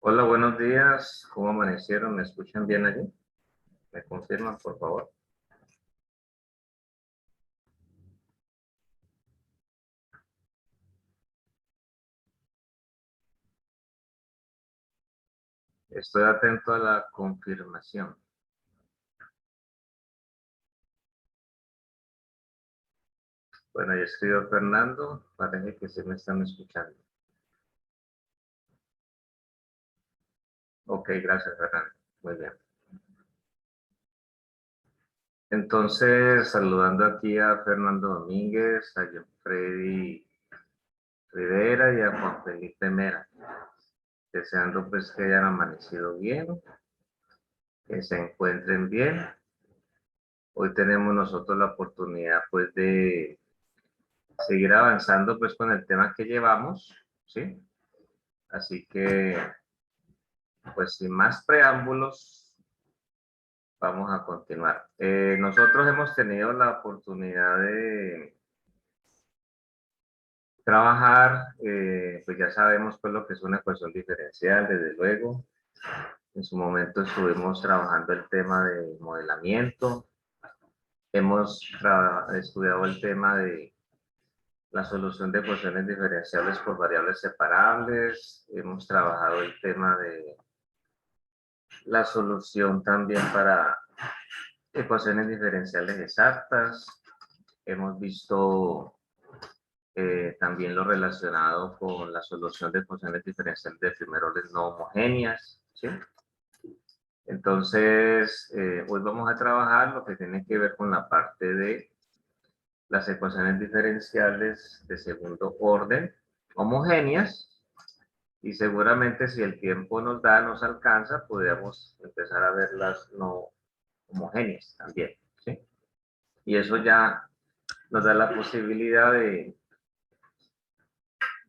Hola, buenos días. ¿Cómo amanecieron? ¿Me escuchan bien allí? ¿Me confirman, por favor? Estoy atento a la confirmación. Bueno, ya escribió Fernando. Parece que sí me están escuchando. Ok, gracias, Fernando. Muy bien. Entonces, saludando aquí a Fernando Domínguez, a John Freddy Rivera y a Juan Felipe Mera. Deseando pues que hayan amanecido bien, que se encuentren bien. Hoy tenemos nosotros la oportunidad pues de seguir avanzando pues con el tema que llevamos, ¿sí? Así que, pues sin más preámbulos, vamos a continuar. Nosotros hemos tenido la oportunidad de trabajar, pues ya sabemos pues lo que es una ecuación diferencial, desde luego. En su momento estuvimos trabajando el tema de modelamiento, hemos estudiado el tema de la solución de ecuaciones diferenciales por variables separables, hemos trabajado el tema de la solución también para ecuaciones diferenciales exactas, hemos visto también lo relacionado con la solución de ecuaciones diferenciales de primer orden no homogéneas, ¿sí? Entonces, hoy vamos a trabajar lo que tiene que ver con la parte de las ecuaciones diferenciales de segundo orden homogéneas, y seguramente si el tiempo nos da, nos alcanza, podríamos empezar a ver las no homogéneas también, ¿sí? Y eso ya nos da la posibilidad de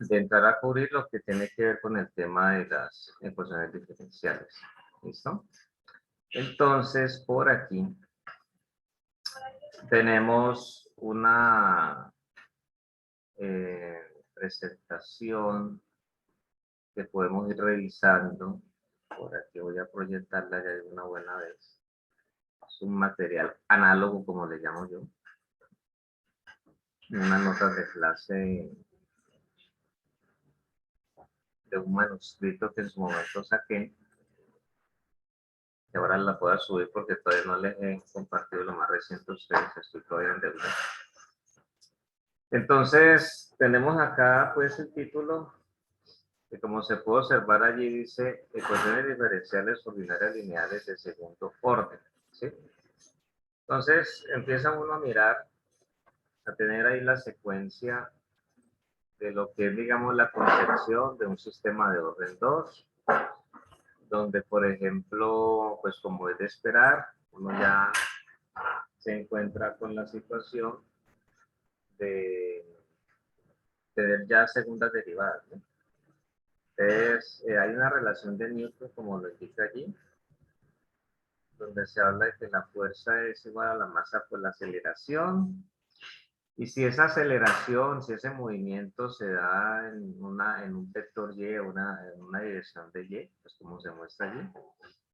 entrar a cubrir lo que tiene que ver con el tema de las ecuaciones diferenciales. ¿Listo? Entonces, por aquí tenemos una presentación que podemos ir revisando. Por aquí voy a proyectarla ya de una buena vez. Es un material análogo, como le llamo yo. Unas notas de clase de un manuscrito que en su momento saqué, que ahora la pueda subir porque todavía no les he compartido lo más reciente a ustedes, estoy todavía en deuda. Entonces, tenemos acá pues el título, que como se puede observar allí dice ecuaciones diferenciales ordinarias lineales de segundo orden, ¿sí? Entonces, empieza uno a mirar, a tener ahí la secuencia de lo que es, digamos, la concepción de un sistema de orden 2, donde, por ejemplo, pues como es de esperar, uno ya se encuentra con la situación de tener ya segundas derivadas, ¿no? Entonces, hay una relación de Newton, como lo indica allí, donde se habla de que la fuerza es igual a la masa por la aceleración, y si esa aceleración, si ese movimiento se da en un vector Y, en una dirección de Y, pues como se muestra allí,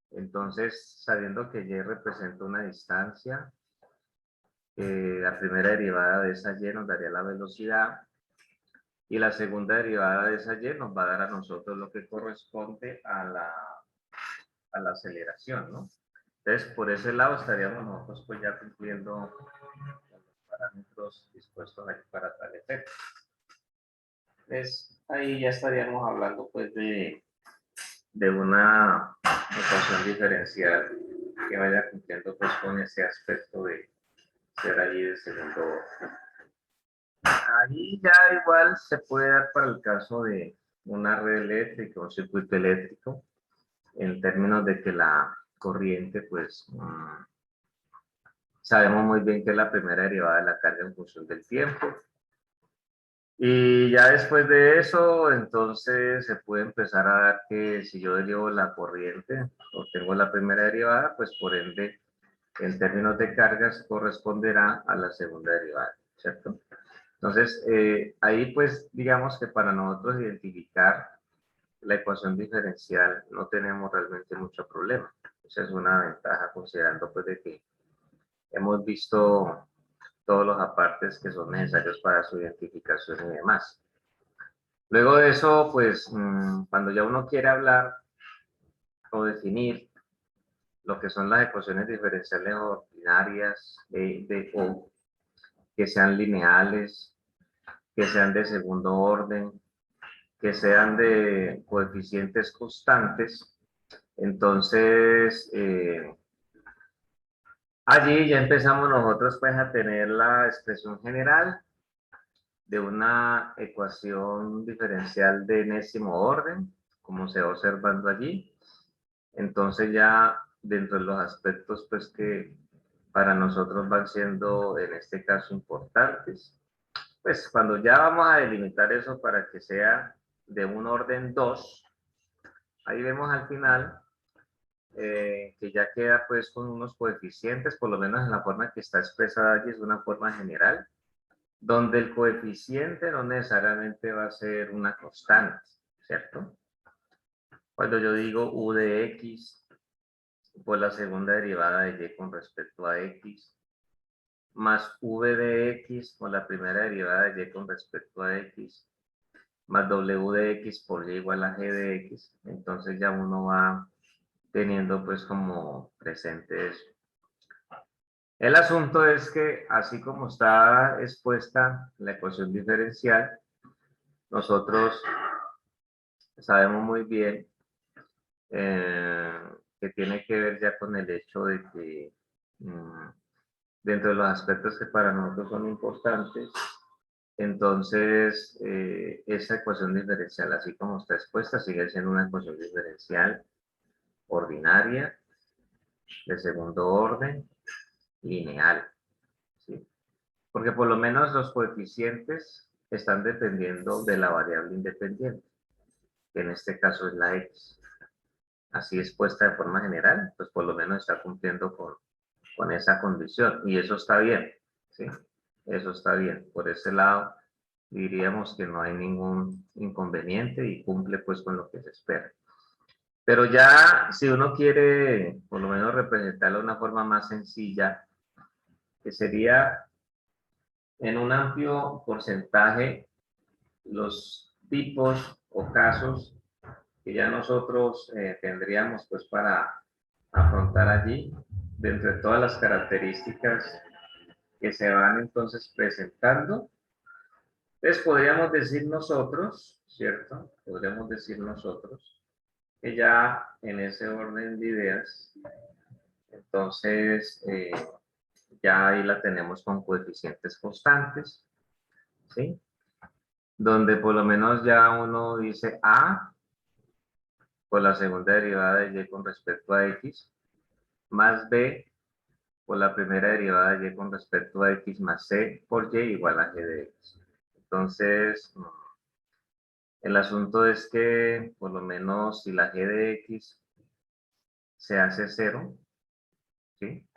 entonces, sabiendo que Y representa una distancia, la primera derivada de esa Y nos daría la velocidad, y la segunda derivada de esa Y nos va a dar a nosotros lo que corresponde a la aceleración, ¿no? Entonces, por ese lado estaríamos nosotros pues ya cumpliendo los parámetros dispuestos ahí para tal efecto. Entonces, ahí ya estaríamos hablando pues de una ecuación diferencial que vaya cumpliendo pues con ese aspecto de ser allí de segundo orden. Ahí ya igual se puede dar para el caso de una red eléctrica, un circuito eléctrico, en términos de que la corriente, pues, sabemos muy bien que es la primera derivada de la carga en función del tiempo. Y ya después de eso, entonces se puede empezar a dar que si yo derivo la corriente, obtengo la primera derivada, pues por ende, en términos de cargas, corresponderá a la segunda derivada, ¿cierto? Entonces, ahí pues digamos que para nosotros identificar la ecuación diferencial no tenemos realmente mucho problema. Esa es una ventaja considerando pues de que hemos visto todos los apartes que son necesarios para su identificación y demás. Luego de eso, pues cuando ya uno quiere hablar o definir lo que son las ecuaciones diferenciales ordinarias o que sean lineales, que sean de segundo orden, que sean de coeficientes constantes, entonces allí ya empezamos nosotros pues a tener la expresión general de una ecuación diferencial de enésimo orden, como se va observando allí. Entonces ya dentro de los aspectos pues que para nosotros van siendo en este caso importantes, pues cuando ya vamos a delimitar eso para que sea de un orden 2, ahí vemos al final que ya queda pues con unos coeficientes, por lo menos en la forma que está expresada allí es una forma general, donde el coeficiente no necesariamente va a ser una constante, ¿cierto? Cuando yo digo u de x por la segunda derivada de y con respecto a x, más v de x por la primera derivada de y con respecto a x, más w de x por y igual a g de x, entonces ya uno va teniendo pues como presente eso. El asunto es que así como está expuesta la ecuación diferencial, nosotros sabemos muy bien que tiene que ver ya con el hecho de que dentro de los aspectos que para nosotros son importantes, entonces esa ecuación diferencial, así como está expuesta, sigue siendo una ecuación diferencial ordinaria, de segundo orden, lineal, ¿sí? Porque por lo menos los coeficientes están dependiendo de la variable independiente, que en este caso es la x. Así expuesta de forma general, pues por lo menos está cumpliendo con esa condición. Y eso está bien, ¿sí? Eso está bien. Por ese lado, diríamos que no hay ningún inconveniente y cumple pues con lo que se espera. Pero ya, si uno quiere, por lo menos representarlo de una forma más sencilla, que sería en un amplio porcentaje los tipos o casos que ya nosotros tendríamos pues para afrontar allí, dentro de todas las características que se van entonces presentando, pues podríamos decir nosotros, ¿cierto? Podríamos decir nosotros que ya en ese orden de ideas, entonces ya ahí la tenemos con coeficientes constantes, ¿sí? Donde por lo menos ya uno dice A por la segunda derivada de y con respecto a x, más b por la primera derivada de y con respecto a x más c por y igual a g de x. Entonces, el asunto es que por lo menos si la g de x se hace 0, ¿sí?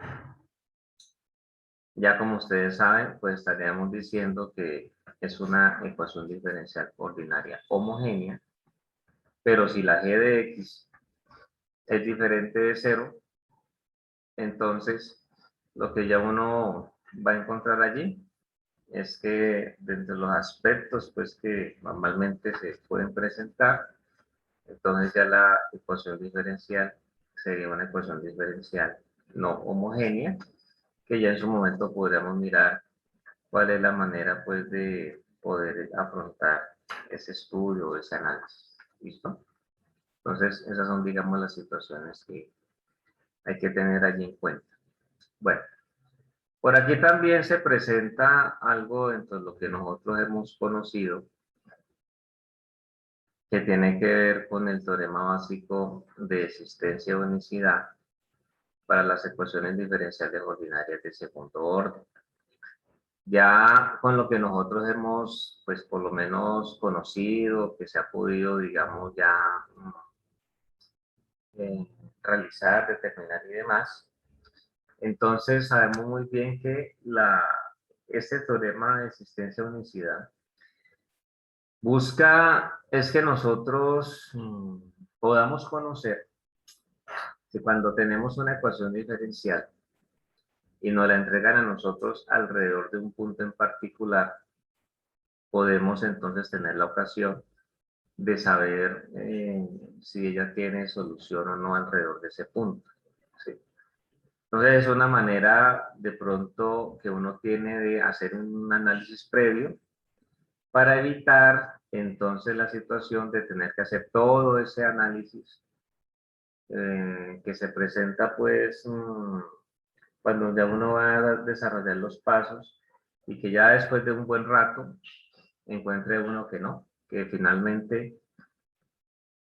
Ya como ustedes saben, pues estaríamos diciendo que es una ecuación diferencial ordinaria homogénea, pero si la g de x es diferente de 0, entonces lo que ya uno va a encontrar allí es que dentro de los aspectos pues que normalmente se pueden presentar, entonces ya la ecuación diferencial sería una ecuación diferencial no homogénea, que ya en su momento podríamos mirar cuál es la manera pues de poder afrontar ese estudio, ese análisis. ¿Listo? Entonces esas son digamos las situaciones que hay que tener allí en cuenta. Bueno, por aquí también se presenta algo dentro de lo que nosotros hemos conocido que tiene que ver con el teorema básico de existencia de unicidad para las ecuaciones diferenciales ordinarias de segundo orden. Ya con lo que nosotros hemos, pues por lo menos conocido, que se ha podido, digamos, ya eh, realizar, determinar y demás, entonces sabemos muy bien que este teorema de existencia de unicidad Busca, es que nosotros podamos conocer que cuando tenemos una ecuación diferencial y nos la entregan a nosotros alrededor de un punto en particular, podemos entonces tener la ocasión de saber si ella tiene solución o no alrededor de ese punto. ¿Sí? Entonces es una manera de pronto que uno tiene de hacer un análisis previo para evitar entonces la situación de tener que hacer todo ese análisis que se presenta pues cuando ya uno va a desarrollar los pasos y que ya después de un buen rato encuentre uno que no, que finalmente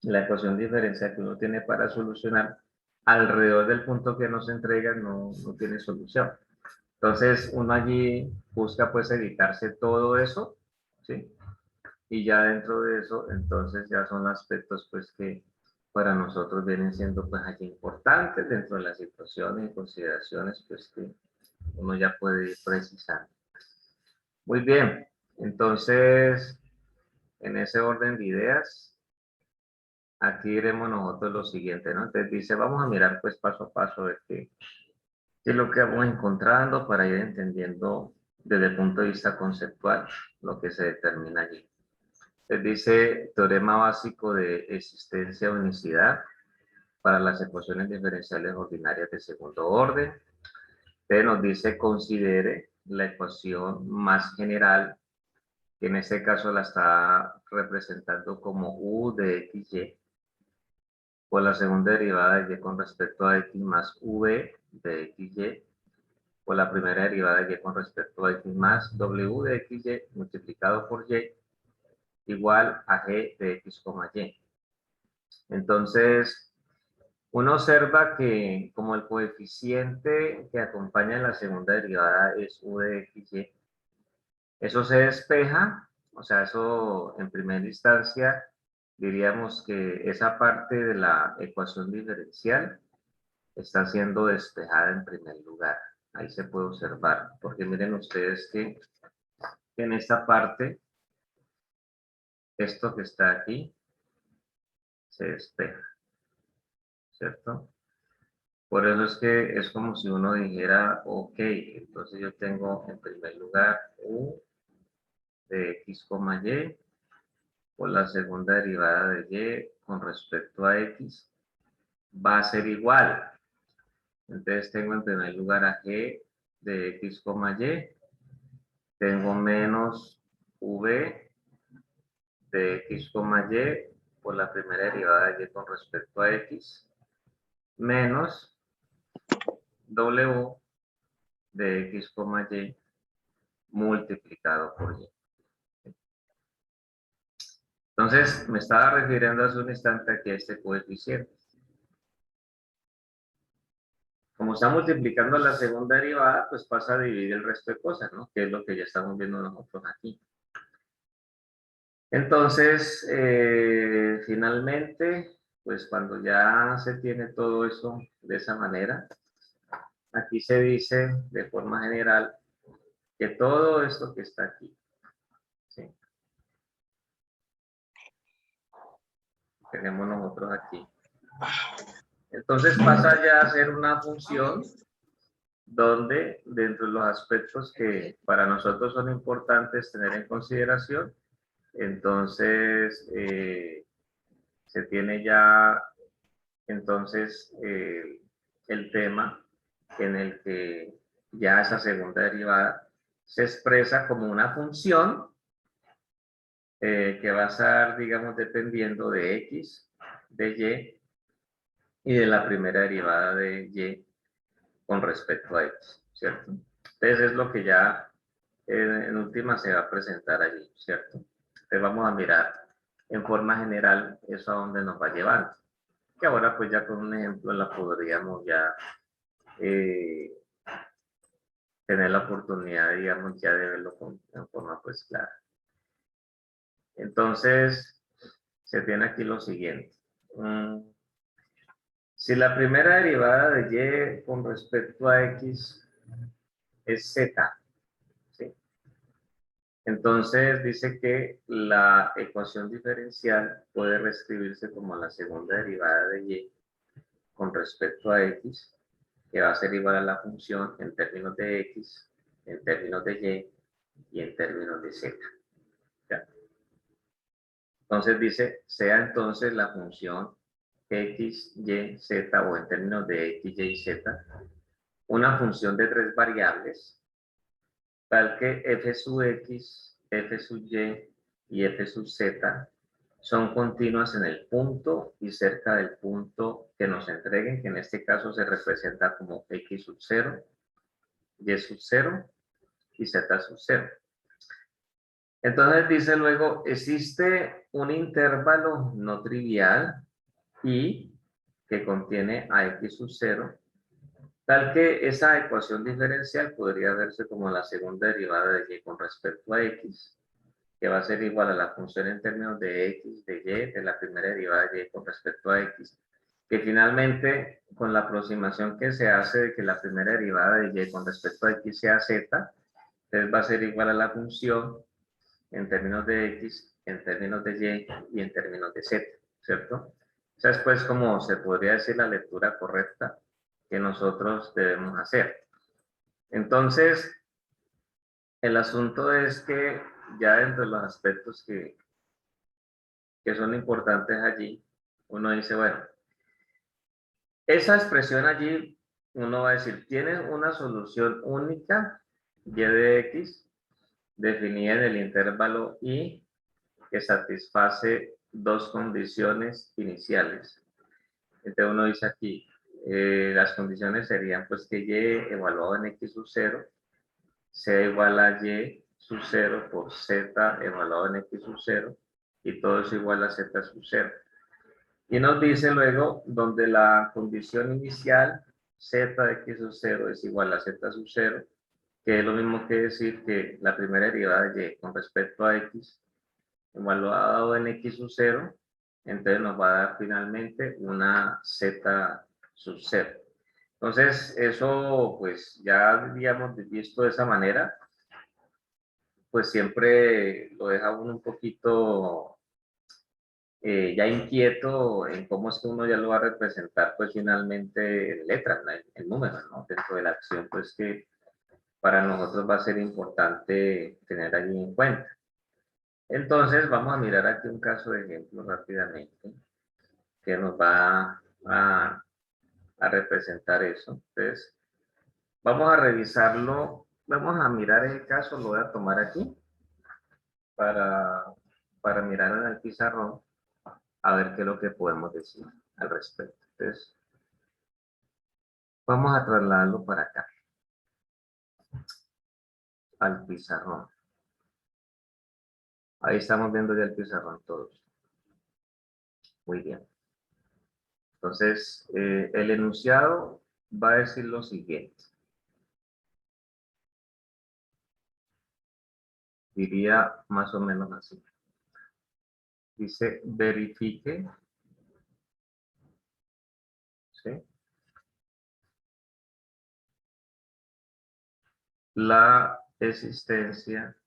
la ecuación diferencial que uno tiene para solucionar alrededor del punto que nos entrega no tiene solución. Entonces uno allí busca pues evitarse todo eso, ¿sí? Y ya dentro de eso, entonces ya son aspectos pues que para nosotros vienen siendo pues allí importantes dentro de las situaciones y consideraciones pues que uno ya puede ir precisando. Muy bien, entonces en ese orden de ideas, aquí iremos nosotros lo siguiente, ¿no? Entonces dice, vamos a mirar pues paso a paso de qué es lo que vamos encontrando para ir entendiendo desde el punto de vista conceptual lo que se determina allí. Entonces dice, teorema básico de existencia o unicidad para las ecuaciones diferenciales ordinarias de segundo orden. Entonces nos dice, considere la ecuación más general, que en este caso la está representando como u de xy, por la segunda derivada de y con respecto a x más v de xy, por la primera derivada de y con respecto a x más w de xy multiplicado por y igual a g de x, y. Entonces, uno observa que como el coeficiente que acompaña la segunda derivada es u de xy, eso se despeja, o sea, eso en primera instancia diríamos que esa parte de la ecuación diferencial está siendo despejada en primer lugar. Ahí se puede observar, porque miren ustedes que en esta parte, esto que está aquí, se despeja, ¿cierto? Por eso es que es como si uno dijera, ok, entonces yo tengo en primer lugar u de x, y, por la segunda derivada de y con respecto a x, va a ser igual. Entonces tengo en primer lugar a g de x, y, tengo menos v de x, y por la primera derivada de y con respecto a x, menos w de x, y multiplicado por y. Entonces, me estaba refiriendo hace un instante aquí a este coeficiente. Como está multiplicando la segunda derivada, pues pasa a dividir el resto de cosas, ¿no? Que es lo que ya estamos viendo nosotros aquí. Entonces, finalmente, pues cuando ya se tiene todo eso de esa manera, aquí se dice de forma general que todo esto que está aquí, ¿sí? Tenemos nosotros aquí. Entonces pasa ya a ser una función donde dentro de los aspectos que para nosotros son importantes tener en consideración, entonces se tiene ya entonces el tema en el que ya esa segunda derivada se expresa como una función que va a estar, digamos, dependiendo de x, de y de la primera derivada de y con respecto a x, ¿cierto? Entonces es lo que ya en última se va a presentar allí, ¿cierto? Entonces vamos a mirar en forma general eso a dónde nos va llevando. Que ahora pues ya con un ejemplo la podríamos ya eh, tener la oportunidad, digamos, ya de verlo en forma pues clara. Entonces, se tiene aquí lo siguiente. Si la primera derivada de y con respecto a x es z, ¿sí? Entonces dice que la ecuación diferencial puede reescribirse como la segunda derivada de y con respecto a x, que va a ser igual a la función en términos de x, en términos de y en términos de z. ¿Ya? Entonces dice, sea entonces la función x, y, z, o en términos de x, y, z, una función de tres variables, tal que f sub x, f sub y f sub z son continuas en el punto y cerca del punto que nos entreguen, que en este caso se representa como x sub 0, y sub 0 y z sub 0. Entonces dice luego, existe un intervalo no trivial y que contiene a x sub 0, tal que esa ecuación diferencial podría verse como la segunda derivada de y con respecto a x, que va a ser igual a la función en términos de x, de y, de la primera derivada de y con respecto a x, que finalmente, con la aproximación que se hace de que la primera derivada de y con respecto a x sea z, entonces va a ser igual a la función en términos de x, en términos de y en términos de z, ¿cierto? Esa es pues como se podría decir la lectura correcta que nosotros debemos hacer. Entonces, el asunto es que ya dentro de los aspectos que son importantes allí, uno dice, bueno, esa expresión allí, uno va a decir, tiene una solución única, y de x, definida en el intervalo y que satisface dos condiciones iniciales. Entonces uno dice aquí, las condiciones serían pues que y evaluado en x sub 0 sea igual a y sub 0 por z evaluado en x sub 0 y todo es igual a z sub 0. Y nos dice luego, donde la condición inicial z de x sub 0 es igual a z sub 0, que es lo mismo que decir que la primera derivada de y con respecto a x evaluado en x sub 0, entonces nos va a dar finalmente una z sub 0. Entonces, eso pues ya habíamos visto de esa manera, pues siempre lo deja uno un poquito ya inquieto en cómo es que uno ya lo va a representar pues finalmente en letras, en números, ¿no? Dentro de la acción pues que para nosotros va a ser importante tener allí en cuenta. Entonces vamos a mirar aquí un caso de ejemplo rápidamente que nos va a representar eso. Entonces vamos a revisarlo, vamos a mirar el caso, lo voy a tomar aquí para, para mirar en el pizarrón a ver qué es lo que podemos decir al respecto. Entonces, vamos a trasladarlo para acá, al pizarrón. Ahí estamos viendo ya el pizarrón todos. Muy bien. Entonces, el enunciado va a decir lo siguiente. Diría más o menos así. Dice, verifique, ¿sí?, la existencia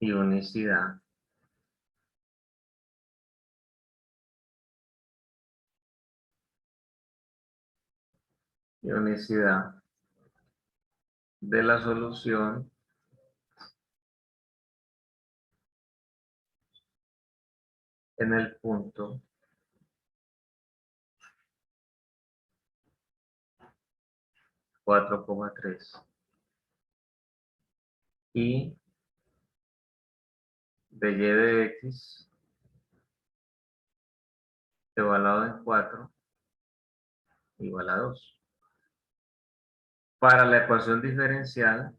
y unicidad de la solución en el punto 4,3 y de y de x evaluado en 4 igual a 2. Para la ecuación diferencial,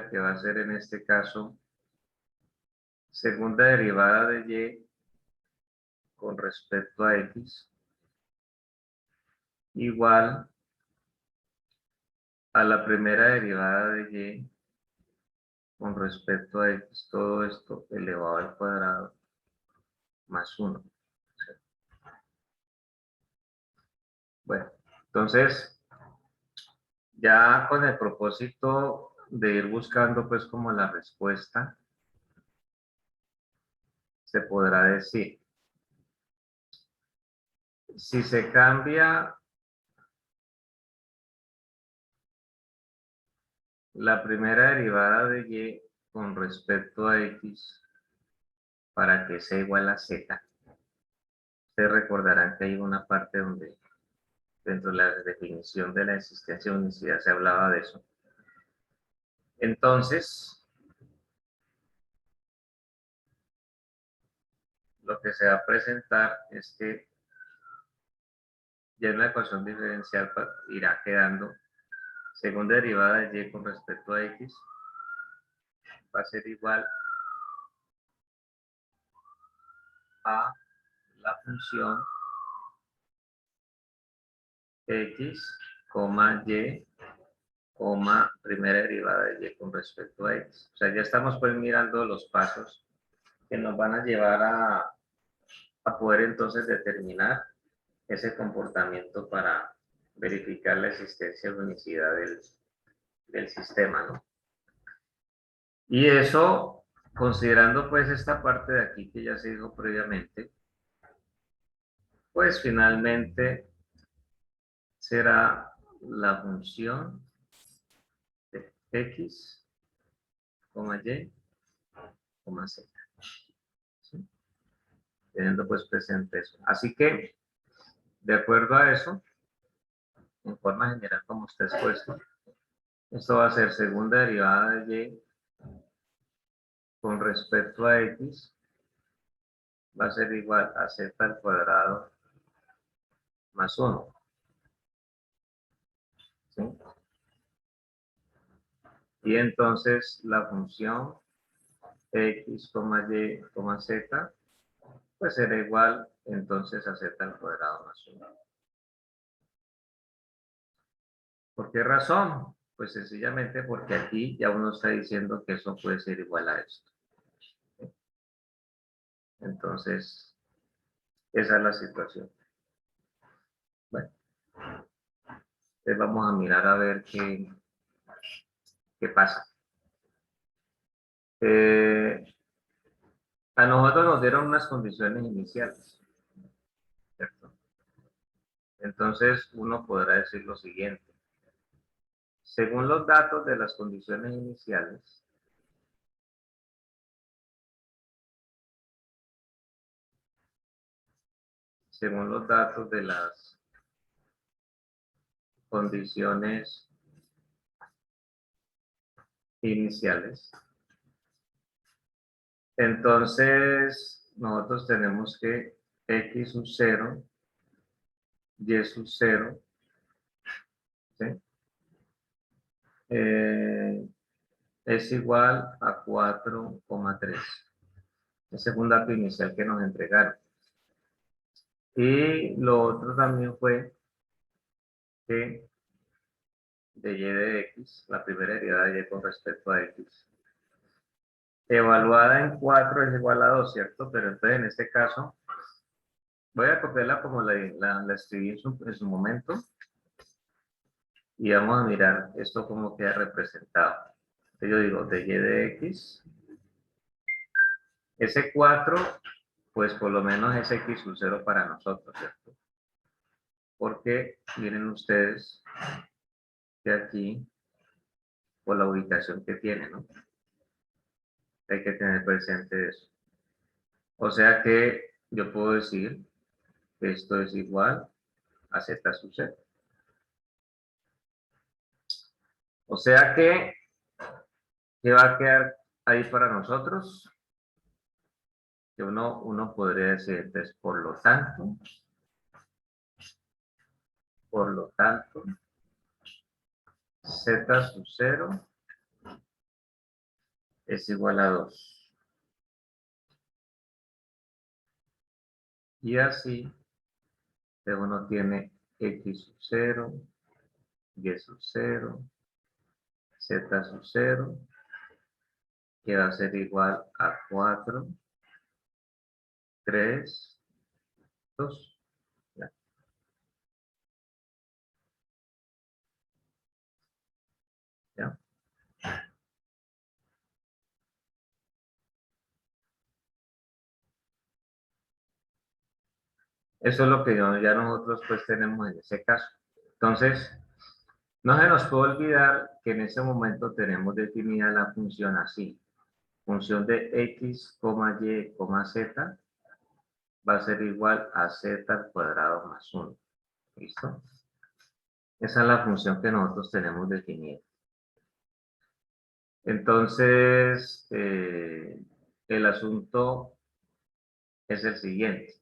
que va a ser en este caso segunda derivada de y con respecto a x igual a la primera derivada de y con respecto a x, todo esto elevado al cuadrado más 1. Bueno, entonces, ya con el propósito de ir buscando pues como la respuesta, se podrá decir, si se cambia la primera derivada de y con respecto a x para que sea igual a z, ustedes recordarán que hay una parte donde dentro de la definición de la existencia de unicidad se hablaba de eso. Entonces, lo que se va a presentar es que ya en la ecuación diferencial irá quedando segunda derivada de y con respecto a x va a ser igual a la función x, y, primera derivada de y con respecto a x. O sea, ya estamos pues mirando los pasos que nos van a llevar a poder entonces determinar ese comportamiento para verificar la existencia de unicidad del sistema, ¿no? Y eso, considerando pues esta parte de aquí que ya se dijo previamente, pues finalmente será la función de x, y, z. ¿Sí? Teniendo pues presente eso. Así que, de acuerdo a eso, en forma general como está expuesto, esto va a ser segunda derivada de y con respecto a x, va a ser igual a z al cuadrado más 1. ¿Sí? Y entonces la función x, y, z, pues será igual entonces a z al cuadrado más 1. ¿Por qué razón? Pues sencillamente porque aquí ya uno está diciendo que eso puede ser igual a esto. Entonces, esa es la situación. Bueno, entonces vamos a mirar a ver qué pasa. A nosotros nos dieron unas condiciones iniciales, ¿cierto? Entonces, uno podrá decir lo siguiente. Según los datos de las condiciones iniciales, según los datos de las condiciones iniciales, entonces nosotros tenemos que x sub 0, y sub 0, ¿sí? Es igual a 4,3. Ese es un dato inicial que nos entregaron. Y lo otro también fue que de y de x, la primera derivada de y con respecto a x, evaluada en 4 es igual a 2, ¿cierto? Pero entonces en este caso, voy a copiarla como la escribí en su momento y vamos a mirar esto cómo queda representado. Entonces yo digo de y de x, ese 4, pues por lo menos es x sub 0 para nosotros, ¿cierto? Porque miren ustedes que aquí, por la ubicación que tiene, ¿no? Hay que tener presente eso. O sea que yo puedo decir que esto es igual a z sub 0. O sea que, ¿qué va a quedar ahí para nosotros? Que uno podría decir, entonces, por lo tanto, z sub 0 es igual a 2. Y así, uno tiene x sub 0, y sub 0, z sub 0, que va a ser igual a 4, 3, 2. ¿Ya? ¿Ya? Eso es lo que ya nosotros pues tenemos en ese caso. Entonces, no se nos puede olvidar que en ese momento tenemos definida la función así. Función de x, y, z va a ser igual a z al cuadrado más 1. ¿Listo? Esa es la función que nosotros tenemos definida. Entonces, el asunto es el siguiente,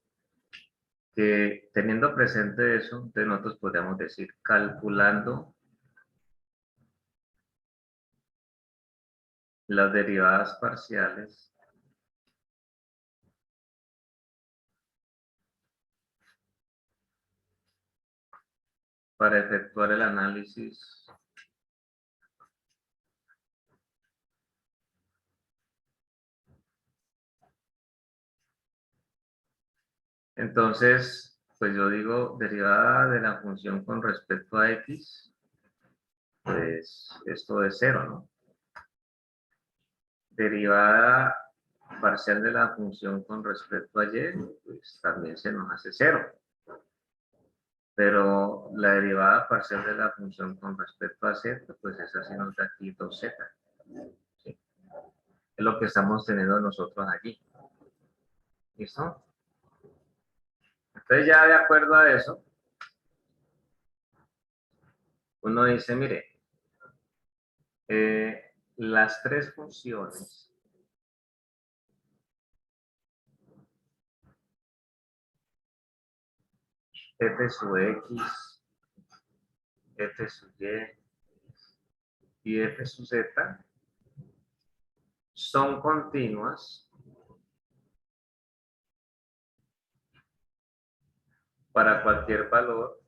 que teniendo presente eso, entonces nosotros podríamos decir, calculando las derivadas parciales para efectuar el análisis entonces, pues yo digo derivada de la función con respecto a x, pues esto es 0, ¿no? Derivada parcial de la función con respecto a y, pues también se nos hace 0. Pero la derivada parcial de la función con respecto a z, pues esa sí nos da aquí 2z. ¿Sí? Es lo que estamos teniendo nosotros aquí. ¿Listo? Entonces ya de acuerdo a eso, uno dice, mire, las tres funciones f sub x, f sub y f sub z son continuas para cualquier valor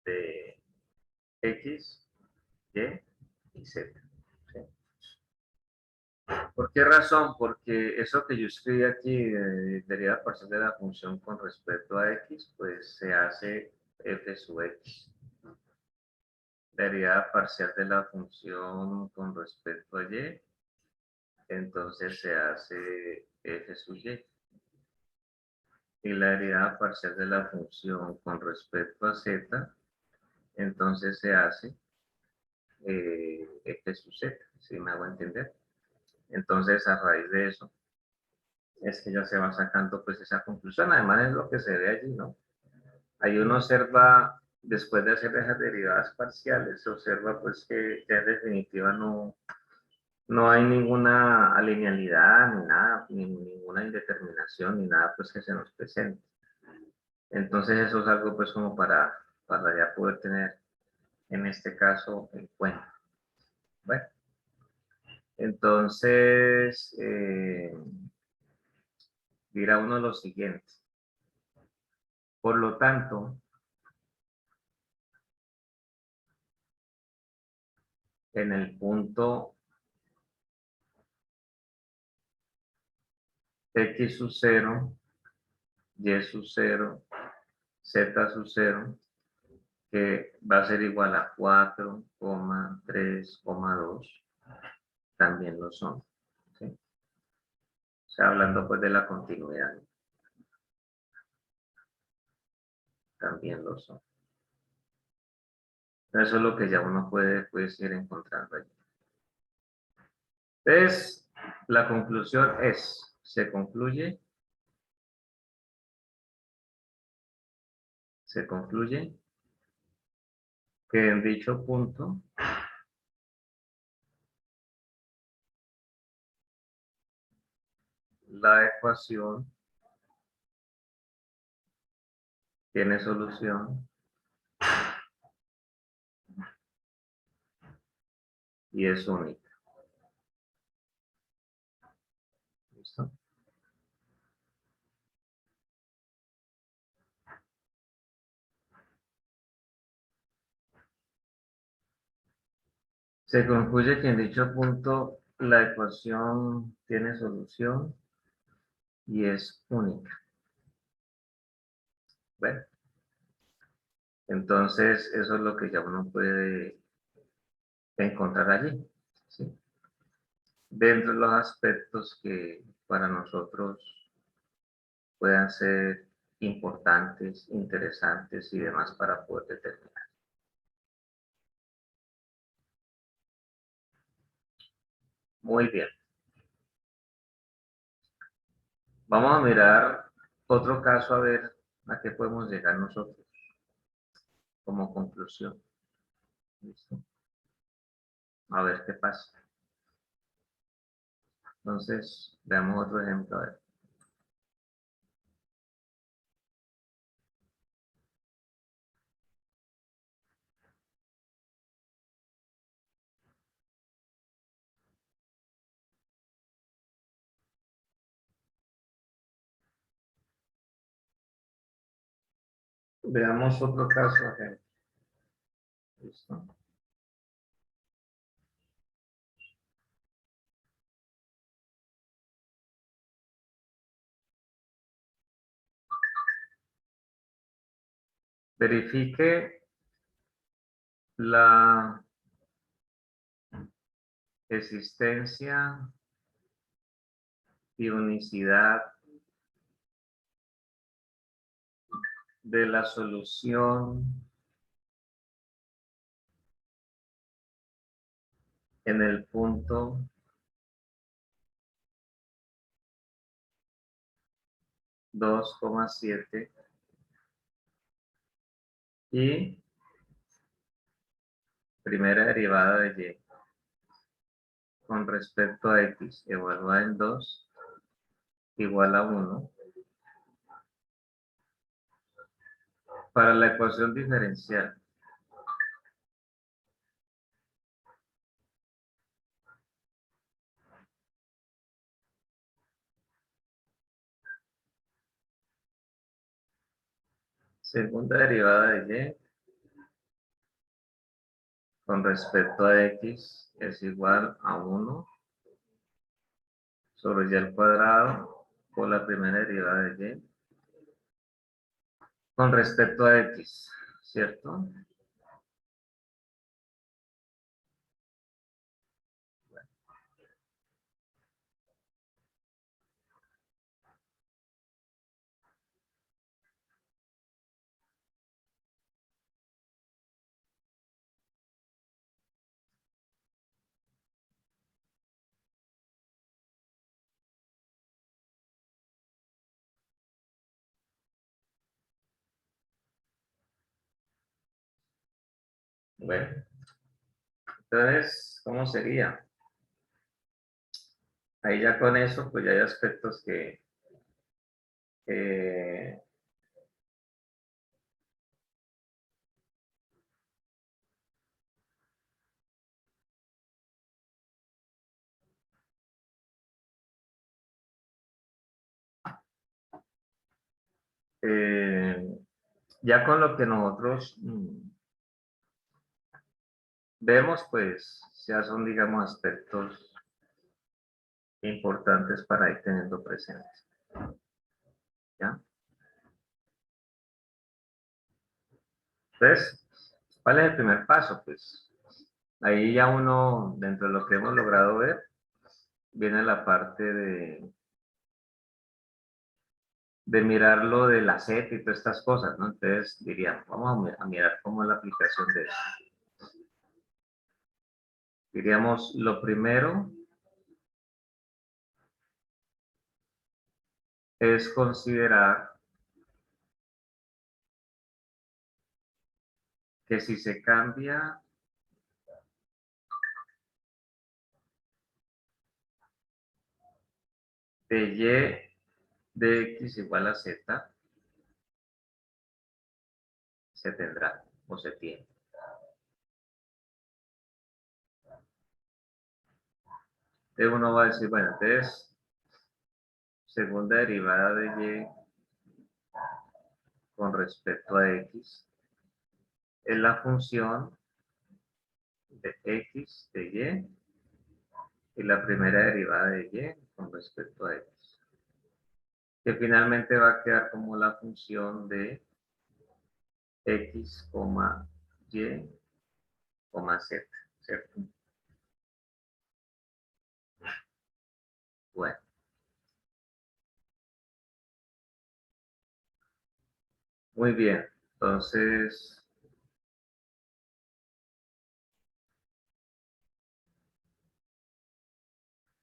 de x, y y z. ¿Sí? ¿Por qué razón? Porque eso que yo escribí aquí, derivada parcial de la función con respecto a x, pues se hace f sub x. Derivada parcial de la función con respecto a y, entonces se hace f sub y. Y la derivada parcial de la función con respecto a z, entonces se hace f sub z, ¿sí me hago entender? Entonces, a raíz de eso, es que ya se va sacando pues esa conclusión. Además es lo que se ve allí, ¿no? Ahí uno observa, después de hacer esas derivadas parciales, se observa pues que ya en definitiva no hay ninguna alinealidad ni nada, ni ninguna indeterminación ni nada pues que se nos presente. Entonces eso es algo pues como para ya poder tener en este caso en cuenta. Bueno, entonces dirá uno lo siguiente. Por lo tanto, en el punto x sub 0, y sub 0, z sub 0, que va a ser igual a 4,3,2, también lo son. ¿Sí? O sea, hablando pues de la continuidad, también lo son. Eso es lo que ya uno puede ir encontrando allí. Entonces, la conclusión es, se concluye que en dicho punto la ecuación tiene solución y es única. ¿Listo? Se concluye que en dicho punto la ecuación tiene solución y es única. Bueno, entonces eso es lo que ya uno puede encontrar allí, ¿sí? Dentro de los aspectos que para nosotros puedan ser importantes, interesantes y demás para poder determinar. Muy bien. Vamos a mirar otro caso a ver a qué podemos llegar nosotros como conclusión. ¿Listo? A ver qué pasa. Entonces, veamos otro ejemplo. A ver. Veamos otro caso. Ejemplo. ¿Listo? Verifique la existencia y unicidad de la solución en el punto 2,7 y primera derivada de y con respecto a x evaluada en 2 igual a 1 para la ecuación diferencial. Segunda derivada de y con respecto a x es igual a 1 sobre y al cuadrado por la primera derivada de y con respecto a x, ¿cierto? Bueno, entonces, ¿cómo sería? Ahí ya con eso, pues ya hay aspectos que eh, ya con lo que nosotros vemos, pues ya son, digamos, aspectos importantes para ir teniendo presentes. ¿Ya? Entonces, ¿cuál es el primer paso? Pues ahí ya uno, dentro de lo que hemos logrado ver, viene la parte de mirar lo de la Z y todas estas cosas, ¿no? Entonces diríamos, vamos a mirar cómo es la aplicación de eso. Diríamos, lo primero es considerar que si se cambia de y de x igual a z, se tendrá o se tiene. Entonces uno va a decir, bueno, entonces, segunda derivada de y con respecto a x es la función de x de y la primera derivada de y con respecto a x. Que finalmente va a quedar como la función de x, y, z, ¿cierto? Bueno, muy bien. Entonces,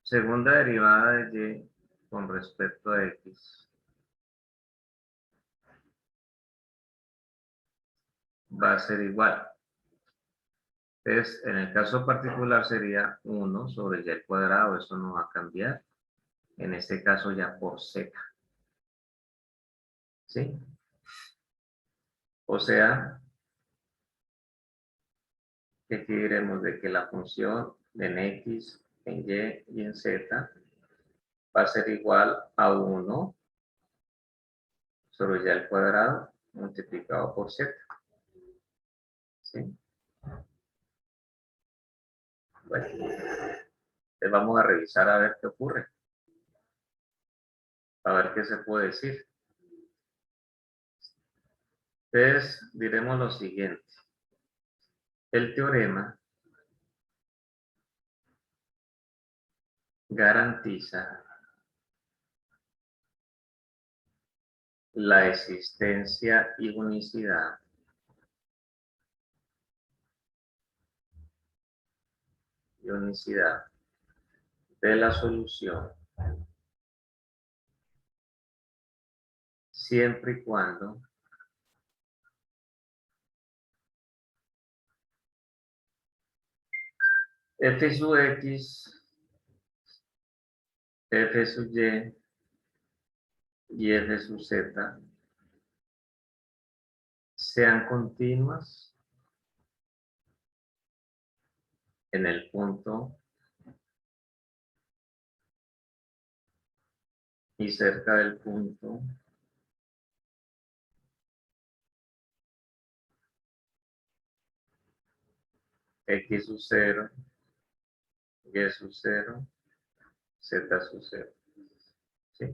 segunda derivada de y con respecto a x va a ser igual. Entonces, en el caso particular sería 1 sobre y al cuadrado, eso no va a cambiar. En este caso ya por z. ¿Sí? O sea, que aquí diremos de que la función en x, en y y en z va a ser igual a 1 sobre y al cuadrado multiplicado por z. ¿Sí? Bueno, entonces vamos a revisar a ver qué ocurre. A ver qué se puede decir. Entonces, diremos lo siguiente. El teorema garantiza la existencia y unicidad de la solución siempre y cuando f sub x, f sub y f sub z sean continuas en el punto y cerca del punto x sub 0, y sub 0, z sub 0. ¿Sí?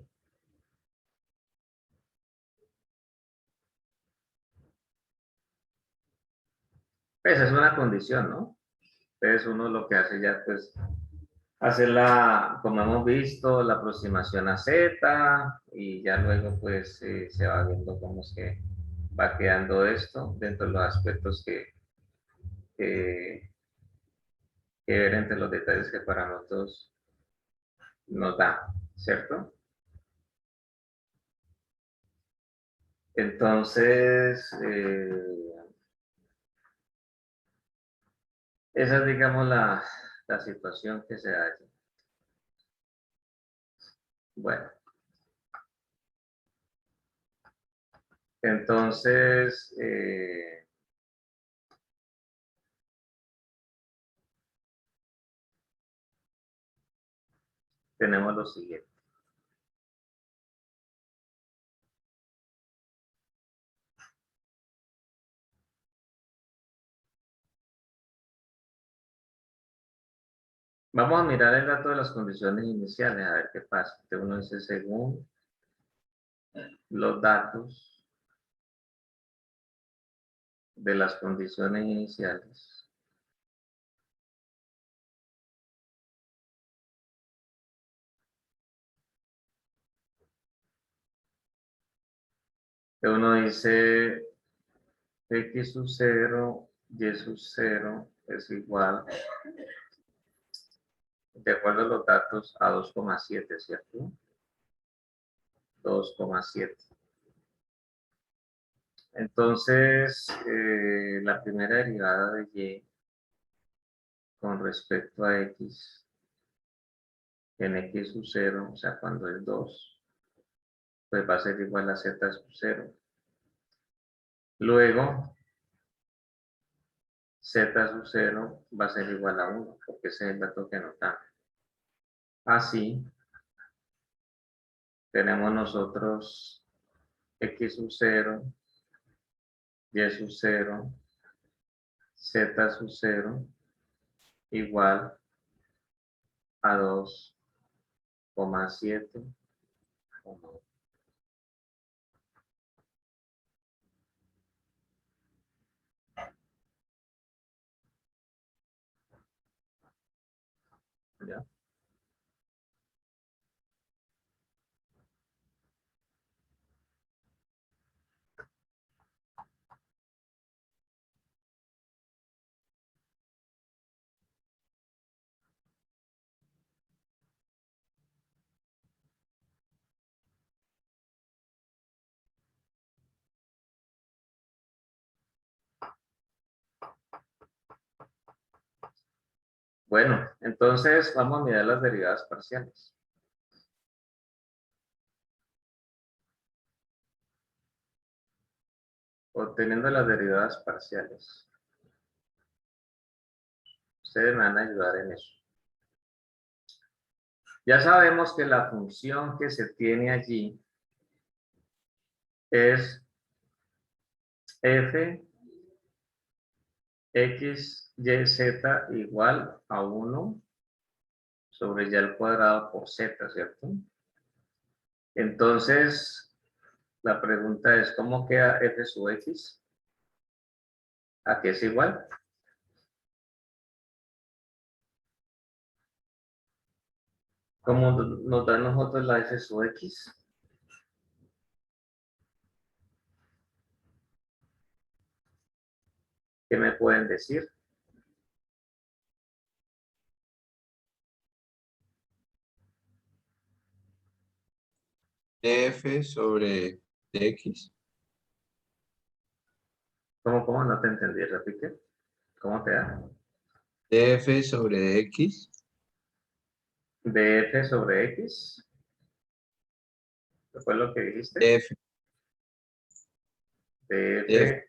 Esa es una condición, ¿no? Entonces uno lo que hace ya pues hacer como hemos visto, la aproximación a z y ya luego pues se va viendo cómo es que va quedando esto dentro de los aspectos que, que ver entre los detalles que para nosotros nos da, ¿cierto? Entonces, esa es, digamos, la situación que se da allí. Bueno, entonces, tenemos lo siguiente. Vamos a mirar el dato de las condiciones iniciales, a ver qué pasa. Entonces uno dice, según los datos de las condiciones iniciales, uno dice x sub 0, y sub 0 es igual, de acuerdo a los datos, a 2,7, ¿cierto? 2,7. Entonces, la primera derivada de y con respecto a x en x sub 0, o sea, cuando es 2, pues va a ser igual a z sub 0. Luego, z sub 0 va a ser igual a 1, porque ese es el dato que anotamos. Así, tenemos nosotros x sub 0, y sub 0, z sub 0, igual a 2,7. ¿Ya? Bueno, entonces vamos a mirar las derivadas parciales. Obteniendo las derivadas parciales. Ustedes me van a ayudar en eso. Ya sabemos que la función que se tiene allí es f x, y, z igual a 1 sobre y al cuadrado por z, ¿cierto? Entonces, la pregunta es, ¿cómo queda f sub x? ¿A qué es igual? ¿Cómo nos da a nosotros la f sub x? ¿Qué me pueden decir? df sobre dx. ¿Cómo no te entendí? Repite. ¿Cómo te da? df sobre dx. Df sobre x. ¿Qué fue lo que dijiste? df, df, Df,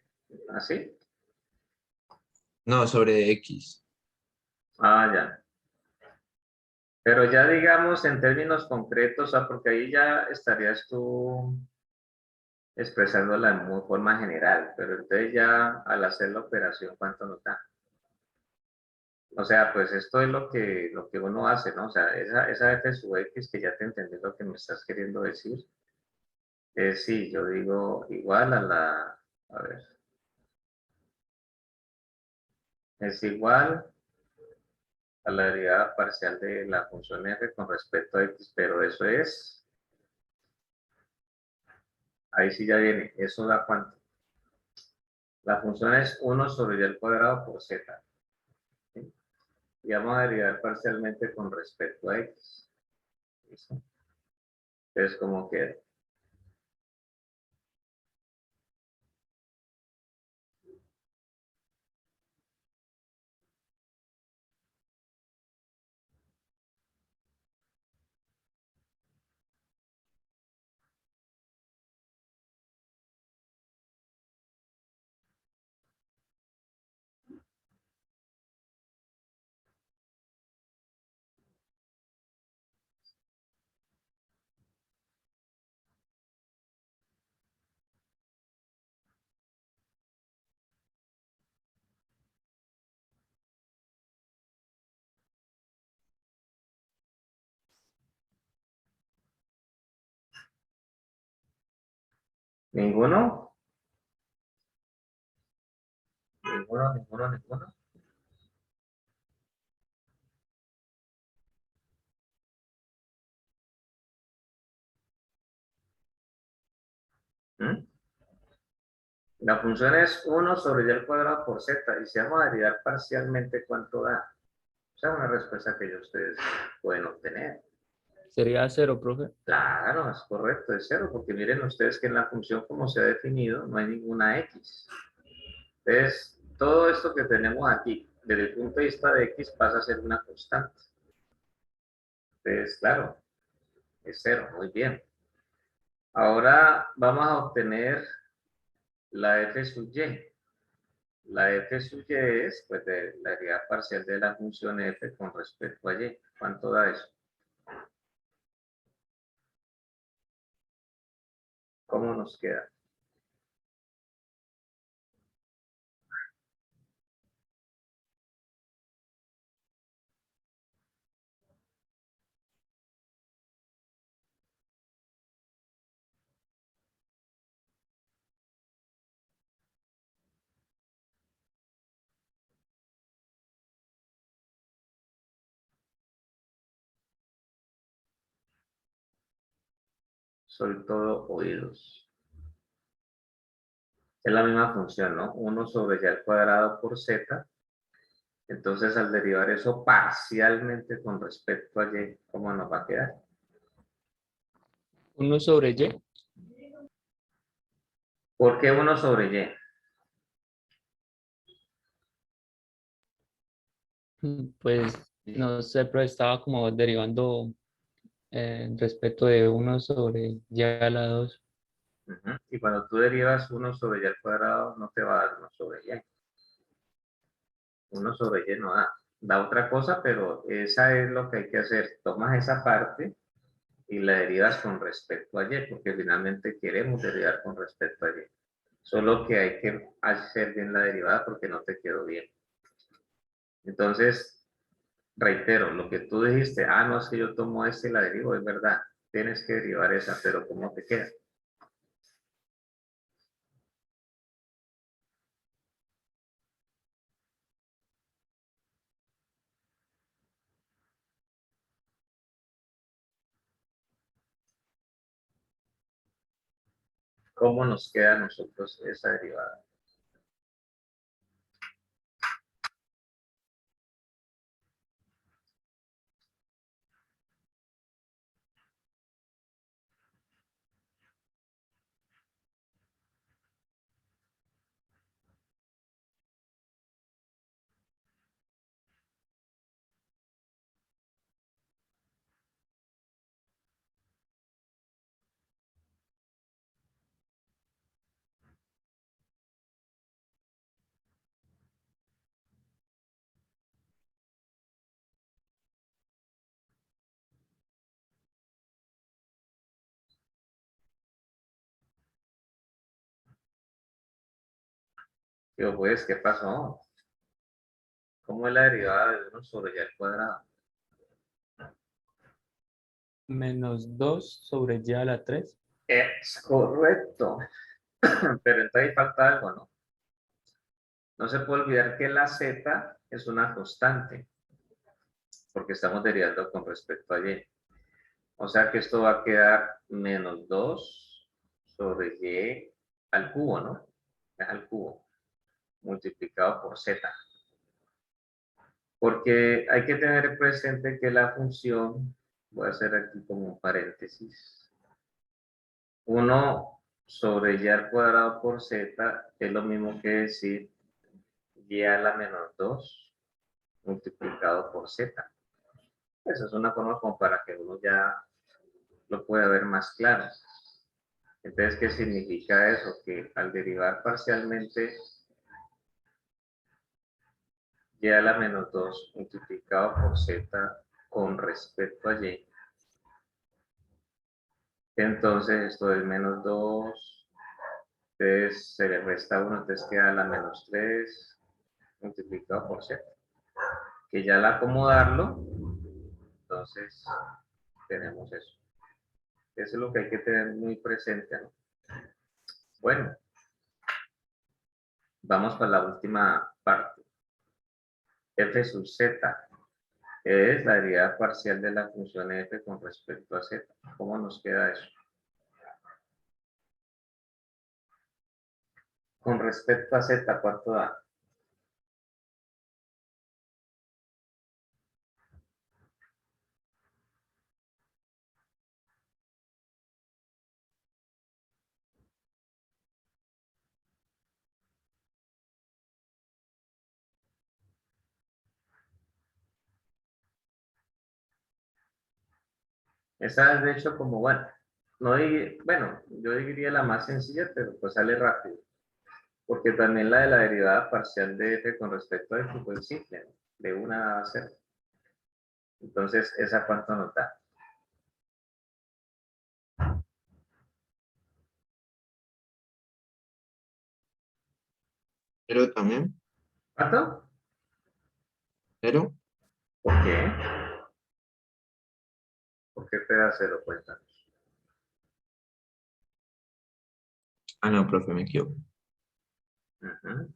¿así? no, sobre x. Ah, ya. Pero ya digamos en términos concretos, porque ahí ya estarías tú expresándola en muy forma general, pero entonces ya al hacer la operación, ¿cuánto nos da? O sea, pues esto es lo que uno hace, ¿no? O sea, esa f sub x, que ya te entendí lo que me estás queriendo decir, es sí, yo digo igual a ver, es igual a la derivada parcial de la función f con respecto a x, pero eso es, ahí sí ya viene, ¿eso da cuánto? La función es 1 sobre y al cuadrado por z, ¿sí? Y vamos a derivar parcialmente con respecto a x. ¿Listo? Entonces, ¿cómo queda? ¿Ninguno? ¿Ninguno? ¿Mm? La función es 1 sobre y al cuadrado por z, y si vamos a derivar parcialmente, ¿cuánto da? O sea, una respuesta que ya ustedes pueden obtener. Sería cero, profe. Claro, es correcto, es cero, porque miren ustedes que en la función como se ha definido no hay ninguna x. Entonces, todo esto que tenemos aquí, desde el punto de vista de x, pasa a ser una constante. Entonces, claro, es cero, muy bien. Ahora vamos a obtener la f sub y. La f sub y es, pues, de la derivada parcial de la función f con respecto a y. ¿Cuánto da eso? ¿Cómo nos queda? Soy todo oídos. Es la misma función, ¿no? 1 sobre y al cuadrado por z. Entonces, al derivar eso parcialmente con respecto a y, ¿cómo nos va a quedar? 1 sobre y. ¿Por qué 1 sobre y? Pues no sé, pero estaba como derivando respecto de 1 sobre y a la 2. Ujú. Y cuando tú derivas 1 sobre y al cuadrado, no te va a dar 1 sobre y. 1 sobre y no da. Da otra cosa, pero esa es lo que hay que hacer. Tomas esa parte y la derivas con respecto a y, porque finalmente queremos derivar con respecto a y. Solo que hay que hacer bien la derivada porque no te quedó bien. Entonces, reitero, lo que tú dijiste, no, es que yo tomo este y la derivo, es verdad. Tienes que derivar esa, pero ¿cómo te queda? ¿Cómo nos queda a nosotros esa derivada? Digo, pues, ¿qué pasó? ¿Cómo es la derivada de 1 sobre y al cuadrado? Menos 2 sobre y a la 3. Es correcto. Pero entonces ahí falta algo, ¿no? No se puede olvidar que la z es una constante, porque estamos derivando con respecto a y. O sea que esto va a quedar menos 2 sobre y al cubo, ¿no? Es al cubo, multiplicado por z. Porque hay que tener presente que la función, voy a hacer aquí como un paréntesis, 1 sobre y al cuadrado por z es lo mismo que decir y a la menos 2 multiplicado por z. Esa es una forma como para que uno ya lo pueda ver más claro. Entonces, ¿qué significa eso? Que al derivar parcialmente y a la menos 2 multiplicado por z con respecto a y, entonces esto es menos 2, entonces se le resta 1, entonces queda la menos 3 multiplicado por z. Que ya al acomodarlo, entonces tenemos eso. Eso es lo que hay que tener muy presente, ¿no? Bueno, vamos para la última parte. F sub z es la derivada parcial de la función f con respecto a z. ¿Cómo nos queda eso? Con respecto a z, ¿cuánto da? Esa es de hecho como, bueno, no bueno, yo diría la más sencilla, pero pues sale rápido. Porque también la de la derivada parcial de f con respecto a f, pues simple, ¿no? De 1 a 0. Entonces, ¿esa cuánto nos da? Pero también, ¿Cuánto? pero, ¿Por qué? ¿Por qué te da 0? Cuéntanos. no, profe, me equivoco. Ujú.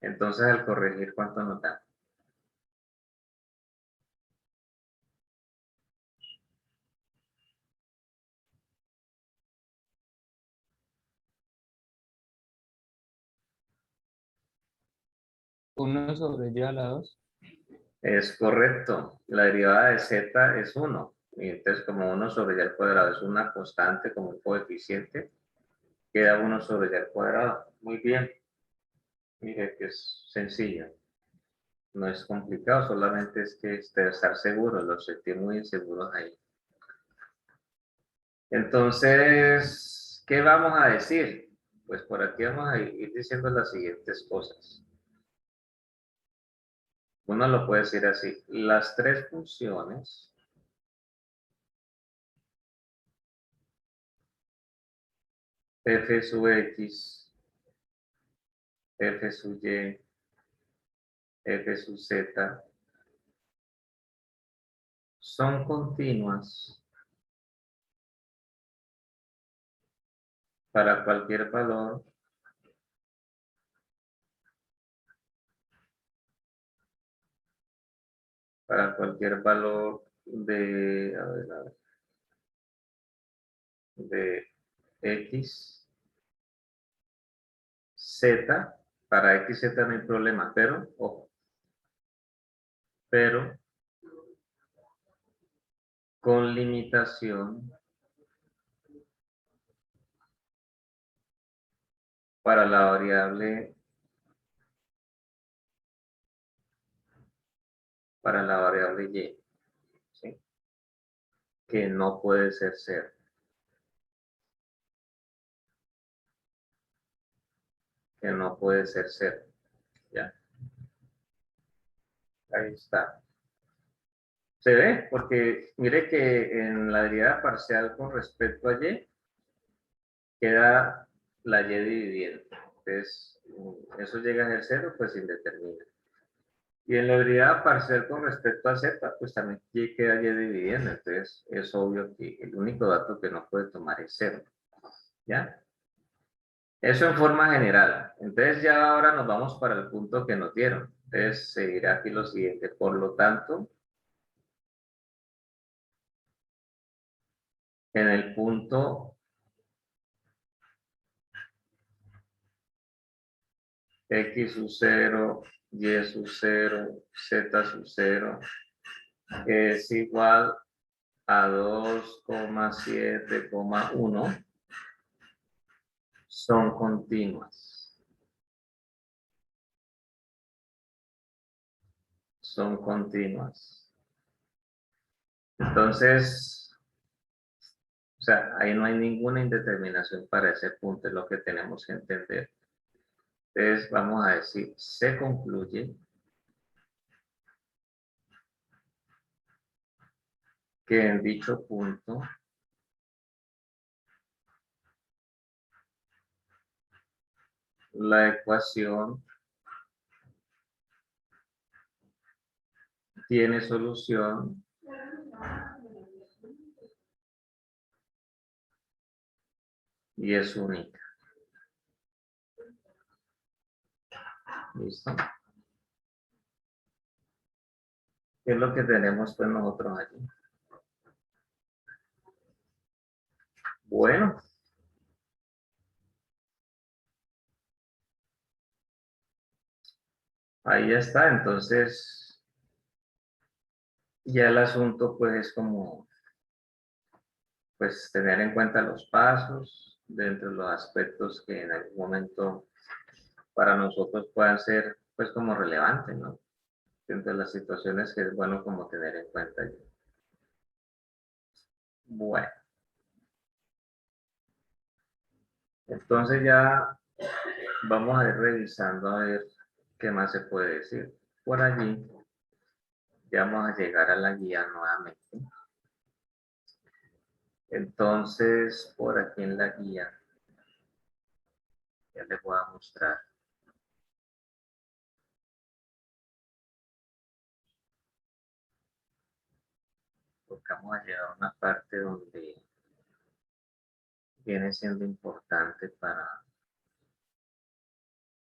Entonces, al corregir, ¿cuánto nos da? 1 sobre y a la 2. Es correcto. La derivada de z es 1. Y entonces como 1 sobre y al cuadrado es una constante como un coeficiente, queda 1 sobre y al cuadrado. Muy bien. Mire que es sencillo. No es complicado, solamente es que estar seguro, los sentí muy inseguros ahí. Entonces, ¿qué vamos a decir? Pues por aquí vamos a ir diciendo las siguientes cosas. Uno lo puede decir así. Las tres funciones f sub x, f sub y, f sub z son continuas para cualquier valor de, a ver, de x, z, para x, z no hay problema, pero, ojo, pero con limitación para la variable y, ¿sí? Que no puede ser 0. Que no puede ser 0. ¿Ya? Ahí está. ¿Se ve? Porque mire que en la derivada parcial con respecto a y, queda la y dividiendo. Entonces, eso llega a ser 0, pues indeterminado. Y en la derivada parcial con respecto a z, pues también y queda y dividiendo. Entonces, es obvio que el único dato que no puede tomar es 0. ¿Ya? Eso en forma general. Entonces, ya ahora nos vamos para el punto que nos dieron. Entonces, se dirá aquí lo siguiente. Por lo tanto, en el punto x sub 0, y sub 0, z sub 0 es igual a 2,7,1 son continuas. Son continuas. Entonces, o sea, ahí no hay ninguna indeterminación para ese punto, es lo que tenemos que entender. Entonces, vamos a decir, se concluye que en dicho punto la ecuación tiene solución y es única. ¿Listo? ¿Qué es lo que tenemos pues nosotros aquí? Bueno. Ahí ya está, entonces ya el asunto pues es como pues tener en cuenta los pasos dentro de los aspectos que en algún momento para nosotros puedan ser pues como relevantes, ¿no? Dentro de las situaciones que es bueno como tener en cuenta. Bueno, entonces ya vamos a ir revisando a ver qué más se puede decir. Por allí ya vamos a llegar a la guía nuevamente. Entonces, por aquí en la guía ya les voy a mostrar. Porque vamos a llegar a una parte donde viene siendo importante para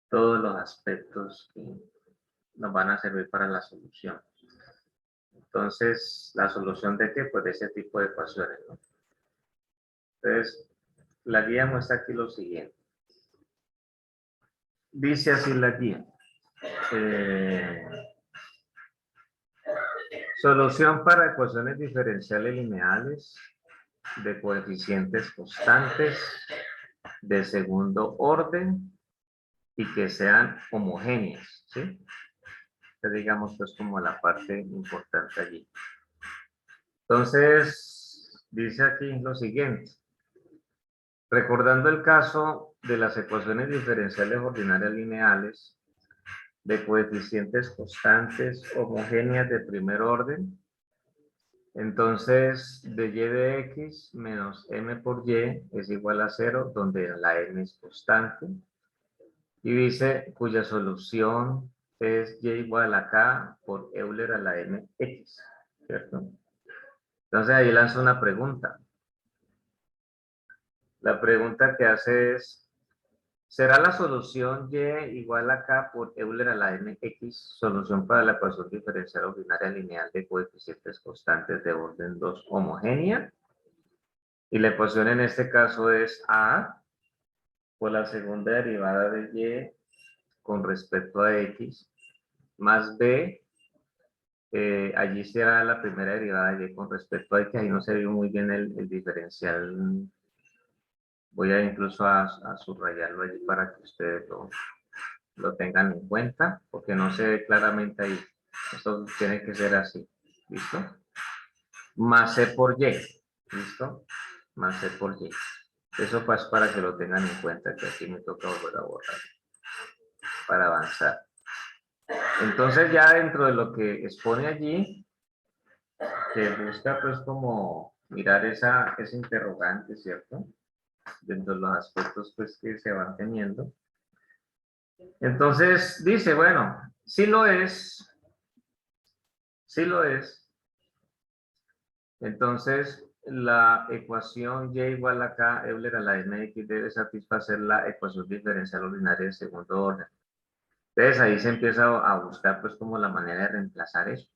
todos los aspectos que nos van a servir para la solución. Entonces, ¿la solución de qué? Pues de ese tipo de ecuaciones, ¿no? Entonces, la guía muestra aquí lo siguiente. Dice así la guía. Solución para ecuaciones diferenciales lineales de coeficientes constantes de segundo orden y que sean homogéneas, ¿sí? Que digamos pues como la parte importante allí. Entonces, dice aquí lo siguiente. Recordando el caso de las ecuaciones diferenciales ordinarias lineales de coeficientes constantes homogéneas de primer orden, entonces de y de x menos m por y es igual a 0, donde la m es constante. Y dice cuya solución es y igual a k por Euler a la mx, ¿cierto? Entonces ahí lanzo una pregunta. La pregunta que hace es, ¿será la solución y igual a k por Euler a la mx solución para la ecuación diferencial ordinaria lineal de coeficientes constantes de orden 2 homogénea? Y la ecuación en este caso es a por la segunda derivada de y con respecto a x más b, allí será la primera derivada de y con respecto a x, ahí no se vio muy bien el diferencial. Voy a incluso a subrayarlo allí para que ustedes lo tengan en cuenta, porque no se ve claramente ahí. Esto tiene que ser así, ¿listo? Más c por y, ¿listo? Más c por y. Eso pues para que lo tengan en cuenta, que aquí me toca volver a borrar para avanzar. Entonces ya dentro de lo que expone allí, se busca pues como mirar ese interrogante, ¿cierto? Dentro de los aspectos pues que se van teniendo. Entonces dice, bueno, sí lo es, entonces la ecuación y igual a k Euler a la mx debe satisfacer la ecuación diferencial ordinaria de segundo orden. Entonces ahí se empieza a buscar pues como la manera de reemplazar eso.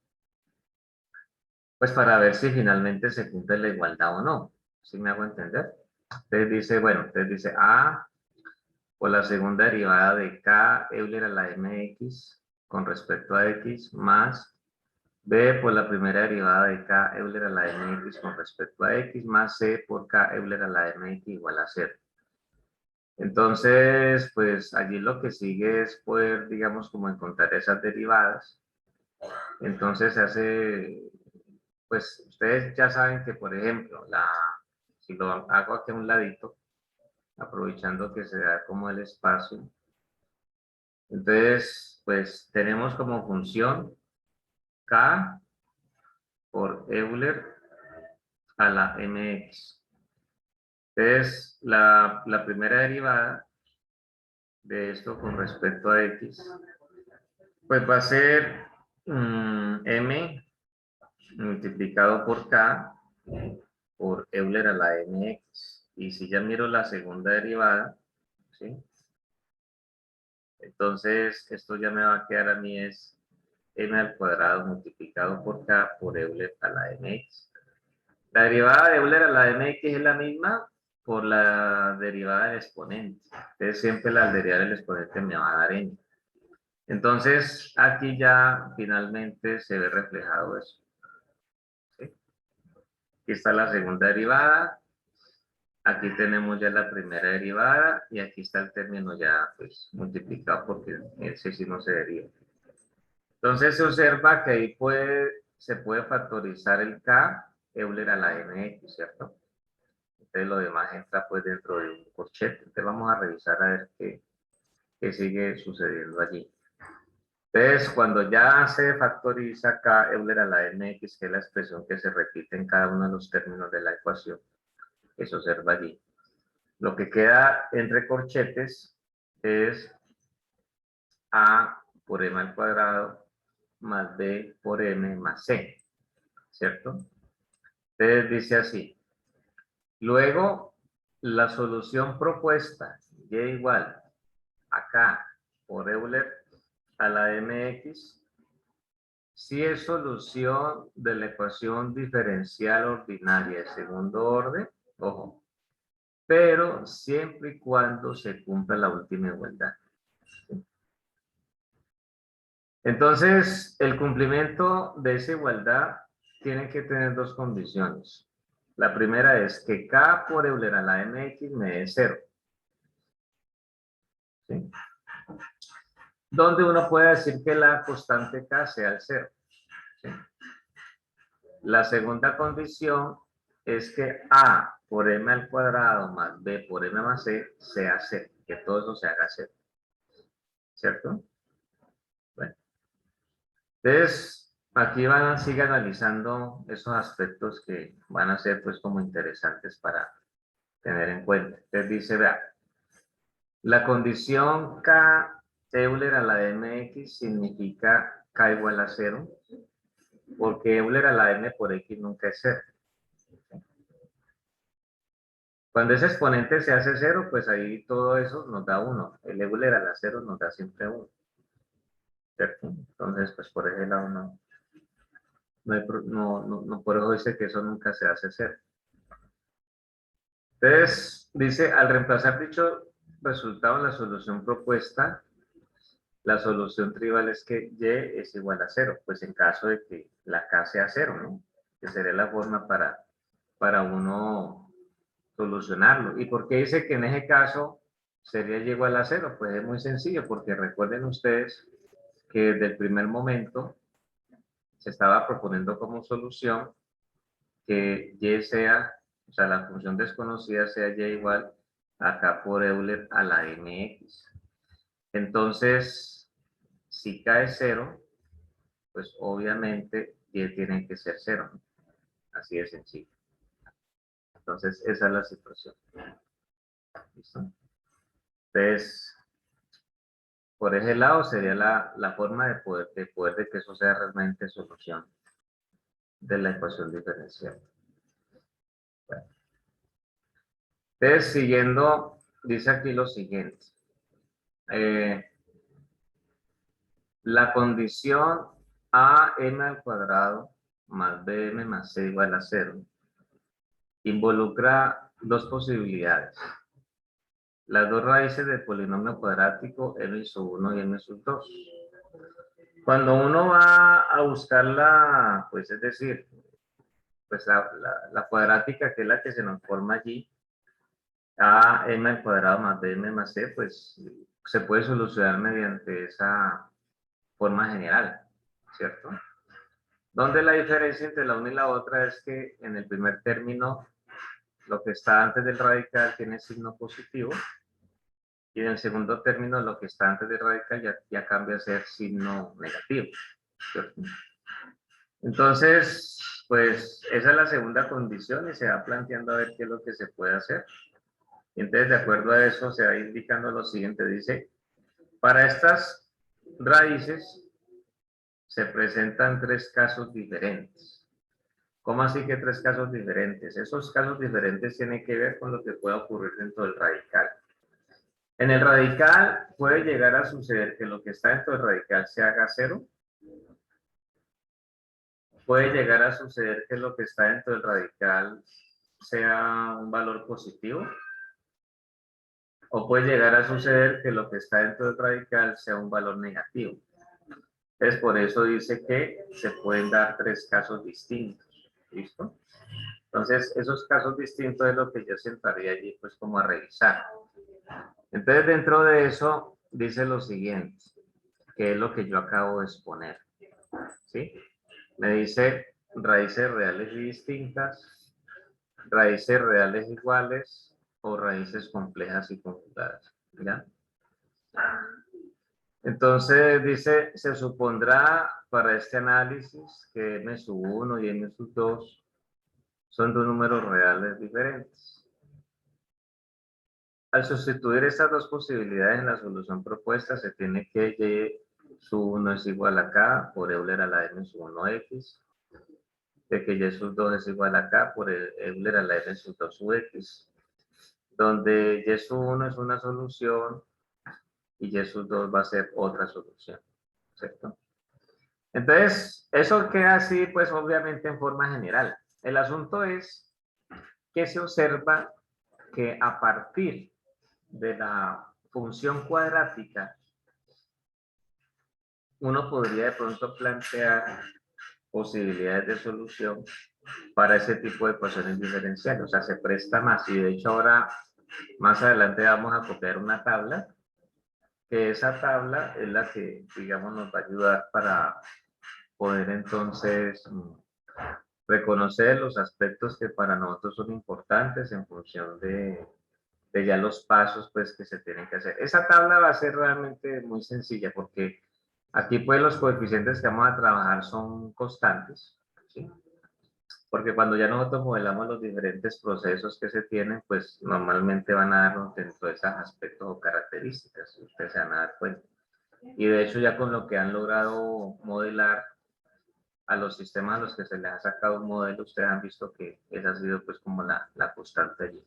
Pues para ver si finalmente se cumple la igualdad o no. ¿Sí me hago entender? Entonces dice, bueno, entonces dice A por la segunda derivada de K Euler a la mx con respecto a x más B por la primera derivada de K Euler a la mx con respecto a x más C por K Euler a la mx igual a 0. Entonces, pues allí lo que sigue es poder, digamos, como encontrar esas derivadas. Entonces se hace, pues ustedes ya saben que, por ejemplo, si lo hago aquí a un ladito, aprovechando que se da como el espacio, entonces, pues tenemos como función K por Euler a la mx. Entonces, la primera derivada de esto con respecto a x, pues va a ser m multiplicado por k por Euler a la mx. Y si ya miro la segunda derivada, ¿sí? Entonces, esto ya me va a quedar a mí es m al cuadrado multiplicado por k por Euler a la mx. La derivada de Euler a la mx es la misma por la derivada del exponente. Entonces, siempre la derivada del exponente me va a dar n. Entonces, aquí ya finalmente se ve reflejado eso. ¿Sí? Aquí está la segunda derivada. Aquí tenemos ya la primera derivada y aquí está el término ya pues multiplicado porque ese sí no se deriva. Entonces se observa que ahí se puede factorizar el k Euler a la mx, ¿cierto? Entonces lo demás entra pues dentro de un corchete. Entonces vamos a revisar a ver qué sigue sucediendo allí. Entonces cuando ya se factoriza k Euler a la mx, que es la expresión que se repite en cada uno de los términos de la ecuación, que se observa allí. Lo que queda entre corchetes es a por m al cuadrado más b por m más c, ¿cierto? Entonces dice así. Luego, la solución propuesta, y igual a k por Euler a la mx, si es solución de la ecuación diferencial ordinaria de segundo orden, ojo, pero siempre y cuando se cumpla la última igualdad. Entonces, el cumplimiento de esa igualdad tiene que tener dos condiciones. La primera es que K por Euler a la MX me dé 0. ¿Sí? Donde uno puede decir que la constante K sea el 0. ¿Sí? La segunda condición es que A por M al cuadrado más B por M más C sea 0. Que todo eso se haga 0. ¿Cierto? Bueno. Entonces, aquí sigue analizando esos aspectos que van a ser pues como interesantes para tener en cuenta. Entonces dice, vea, la condición K Euler a la MX significa K igual a 0, porque Euler a la M por X nunca es 0. Cuando ese exponente se hace 0, pues ahí todo eso nos da 1. El Euler a la 0 nos da siempre 1. ¿Cierto? Entonces, pues por ese lado no por eso dice que eso nunca se hace 0. Entonces, dice, al reemplazar dicho resultado en la solución propuesta, la solución trivial es que Y es igual a 0, pues en caso de que la K sea 0, ¿no? Que sería la forma para uno solucionarlo. ¿Y por qué dice que en ese caso sería Y igual a 0? Pues es muy sencillo, porque recuerden ustedes que desde el primer momento se estaba proponiendo como solución que Y sea, o sea, la función desconocida sea Y igual a K por Euler a la MX. Entonces, si K es 0, pues obviamente Y tiene que ser 0, ¿no? Así de sencillo. Entonces, esa es la situación. ¿Listo? Entonces, por ese lado sería la forma de poder de que eso sea realmente solución de la ecuación diferencial. Bueno. Entonces, siguiendo, dice aquí lo siguiente. La condición AM al cuadrado más BM más C igual a 0 involucra dos posibilidades. Las dos raíces del polinomio cuadrático m sub 1 y m sub 2. Cuando uno va a buscar la, pues es decir, pues la cuadrática, que es la que se nos forma allí, a m al cuadrado más bm más c, pues se puede solucionar mediante esa forma general, ¿cierto? Donde la diferencia entre la una y la otra es que en el primer término lo que está antes del radical tiene signo positivo y en el segundo término lo que está antes del radical ya cambia a ser signo negativo, ¿cierto? Entonces, pues esa es la segunda condición y se va planteando a ver qué es lo que se puede hacer. Y entonces, de acuerdo a eso, se va indicando lo siguiente. Dice, para estas raíces se presentan tres casos diferentes. ¿Cómo así que tres casos diferentes? Esos casos diferentes tienen que ver con lo que puede ocurrir dentro del radical. En el radical puede llegar a suceder que lo que está dentro del radical se haga 0. Puede llegar a suceder que lo que está dentro del radical sea un valor positivo. O puede llegar a suceder que lo que está dentro del radical sea un valor negativo. Entonces, por eso dice que se pueden dar tres casos distintos. ¿Listo? Entonces, esos casos distintos es lo que yo sentaría allí, pues, como a revisar. Entonces, dentro de eso, dice lo siguiente, que es lo que yo acabo de exponer. ¿Sí? Me dice raíces reales y distintas, raíces reales iguales o raíces complejas y conjugadas. ¿Ya? Entonces dice, se supondrá para este análisis que m sub 1 y m sub 2 son dos números reales diferentes. Al sustituir estas dos posibilidades en la solución propuesta, se tiene que y sub 1 es igual a k por Euler a la m sub 1x, de que y sub 2 es igual a k por Euler a la m sub 2 sub x, donde y sub 1 es una solución y y sub 2 va a ser otra solución, ¿cierto? Entonces, eso queda así, pues obviamente en forma general. El asunto es que se observa que a partir de la función cuadrática uno podría de pronto plantear posibilidades de solución para ese tipo de ecuaciones diferenciales. O sea, se presta más. Y de hecho ahora, más adelante vamos a copiar una tabla, que esa tabla es la que, digamos, nos va a ayudar para poder entonces reconocer los aspectos que para nosotros son importantes en función de ya los pasos pues que se tienen que hacer. Esa tabla va a ser realmente muy sencilla porque aquí pues los coeficientes que vamos a trabajar son constantes, ¿sí? Porque cuando ya nosotros modelamos los diferentes procesos que se tienen, pues normalmente van a darnos dentro de esos aspectos o características, ustedes se van a dar cuenta. Y de hecho ya con lo que han logrado modelar a los sistemas a los que se les ha sacado un modelo, ustedes han visto que esa ha sido pues como la constante allí.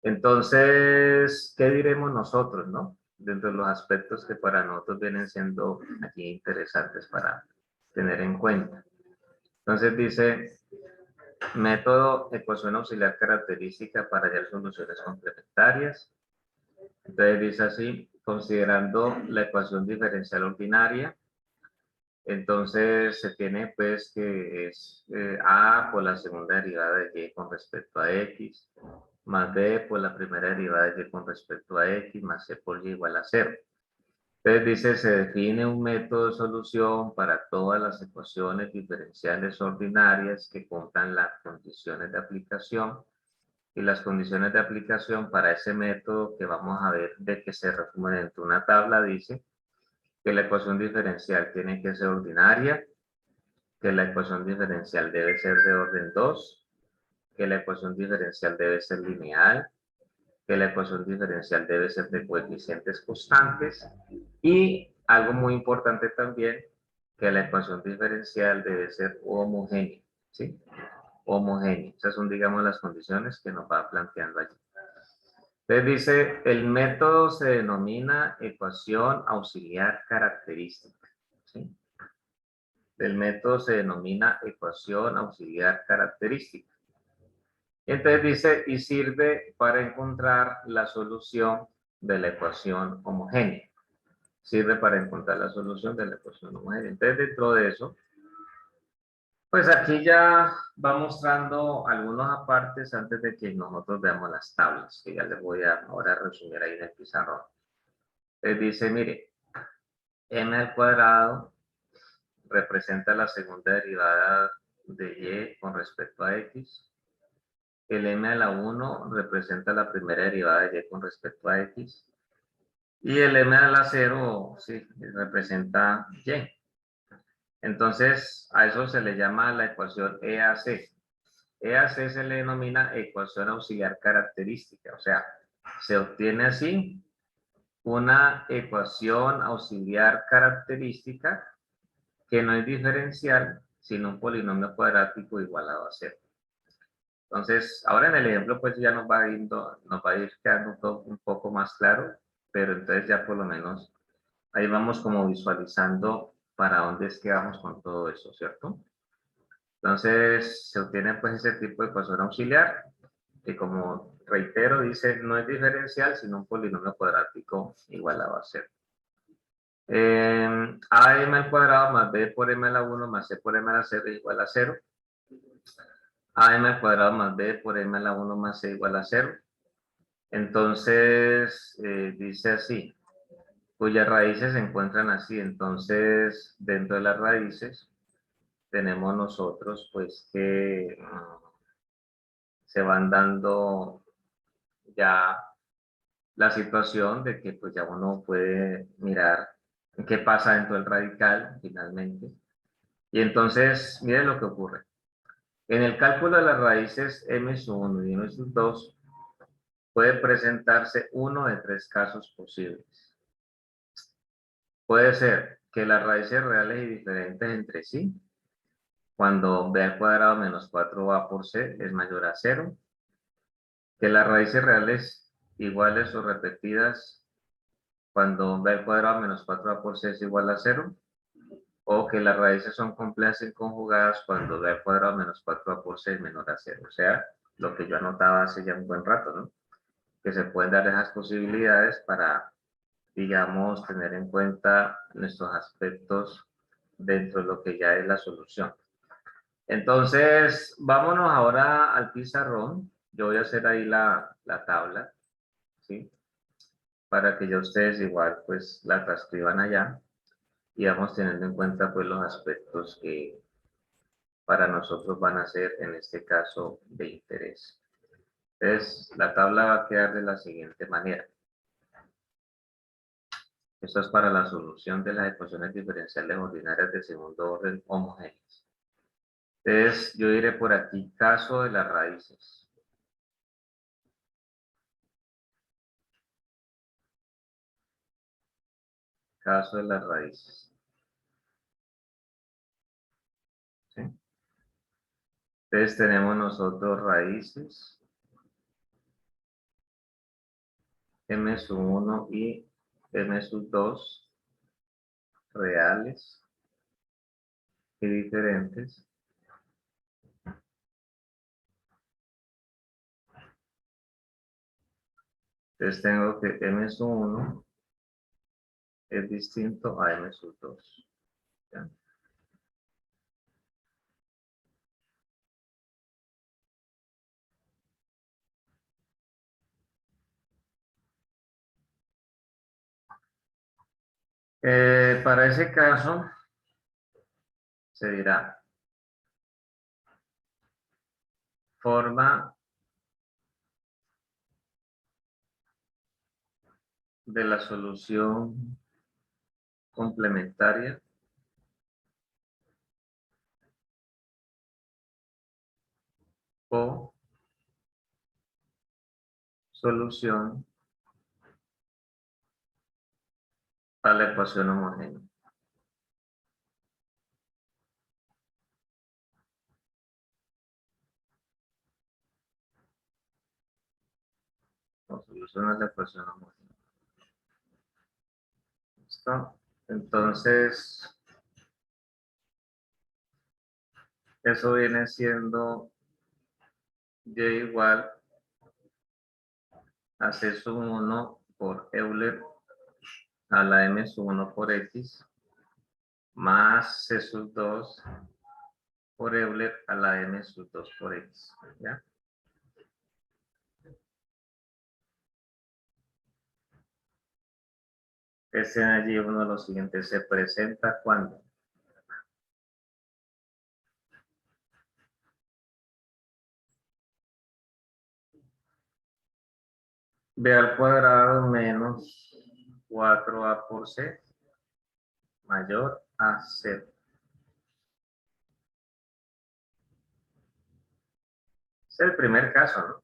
Entonces, ¿qué diremos nosotros, no? Dentro de los aspectos que para nosotros vienen siendo aquí interesantes para tener en cuenta. Entonces dice, método ecuación auxiliar característica para hallar soluciones complementarias. Entonces dice así, considerando la ecuación diferencial ordinaria, entonces se tiene pues que es A por la segunda derivada de Y con respecto a X, más B por la primera derivada de Y con respecto a X, más C por Y igual a 0. Entonces dice, se define un método de solución para todas las ecuaciones diferenciales ordinarias que cumplan las condiciones de aplicación. Y las condiciones de aplicación para ese método que vamos a ver de que se resumen en una tabla dice que la ecuación diferencial tiene que ser ordinaria, que la ecuación diferencial debe ser de orden 2, que la ecuación diferencial debe ser lineal, que la ecuación diferencial debe ser de coeficientes constantes y algo muy importante también, que la ecuación diferencial debe ser homogénea, ¿sí? Homogénea. Esas son, digamos, las condiciones que nos va planteando allí. Entonces dice, el método se denomina ecuación auxiliar característica, ¿sí? El método se denomina ecuación auxiliar característica. Entonces dice, y sirve para encontrar la solución de la ecuación homogénea. Sirve para encontrar la solución de la ecuación homogénea. Entonces dentro de eso, pues aquí ya va mostrando algunos apartes antes de que nosotros veamos las tablas, que ya les voy a ahora resumir ahí en el pizarrón. Entonces dice, mire, m al cuadrado representa la segunda derivada de y con respecto a x. El m a la 1 representa la primera derivada de y con respecto a x. Y el m a la 0, sí, representa y. Entonces, a eso se le llama la ecuación EAC. EAC se le denomina ecuación auxiliar característica. O sea, se obtiene así una ecuación auxiliar característica que no es diferencial, sino un polinomio cuadrático igualado a 0. Entonces, ahora en el ejemplo, pues ya nos va a ir quedando un poco más claro, pero entonces ya por lo menos ahí vamos como visualizando para dónde es que vamos con todo eso, ¿cierto? Entonces, se obtiene pues ese tipo de ecuación auxiliar, que como reitero, dice no es diferencial, sino un polinomio cuadrático igualado a 0. AM al cuadrado más B por M a la 1 más C por M a la 0 igual a 0. AM al cuadrado más B por M a la 1 más C igual a 0. Entonces, dice así, cuyas raíces se encuentran así. Entonces, dentro de las raíces, tenemos nosotros, pues, que se van dando ya la situación de que, pues, ya uno puede mirar qué pasa dentro del radical, finalmente. Y entonces, miren lo que ocurre. En el cálculo de las raíces m sub 1 y m sub 2 puede presentarse uno de tres casos posibles. Puede ser que las raíces reales y diferentes entre sí, cuando b al cuadrado menos 4a por c es mayor a 0, que las raíces reales iguales o repetidas cuando b al cuadrado menos 4a por c es igual a 0, o que las raíces son complejas y conjugadas cuando b al cuadrado menos 4a por c es menor a 0. O sea, lo que yo anotaba hace ya un buen rato, ¿no? Que se pueden dar esas posibilidades para digamos, tener en cuenta nuestros aspectos dentro de lo que ya es la solución. Entonces, vámonos ahora al pizarrón. Yo voy a hacer ahí la tabla, ¿sí? Para que ya ustedes igual pues la transcriban allá y vamos teniendo en cuenta pues los aspectos que para nosotros van a ser en este caso de interés. Entonces, la tabla va a quedar de la siguiente manera. Esto es para la solución de las ecuaciones diferenciales ordinarias de segundo orden homogéneas. Entonces, yo diré por aquí caso de las raíces. Caso de las raíces. ¿Sí? Entonces, tenemos nosotros raíces m sub 1 y m sub 2 reales y diferentes. Entonces tengo que m sub 1 es distinto a m sub 2. ¿Ya? Para ese caso, se dirá forma de la solución complementaria o solución a la ecuación homogénea. O solución a la ecuación homogénea. ¿Listo? Entonces, eso viene siendo y igual a C sub 1 por Euler a la M sub 1 por X más C sub 2 por Euler a la M sub 2 por X. ¿Ya? Este allí uno de los siguientes se presenta cuando B al cuadrado menos 4A por C mayor a 0. Es el primer caso, ¿no?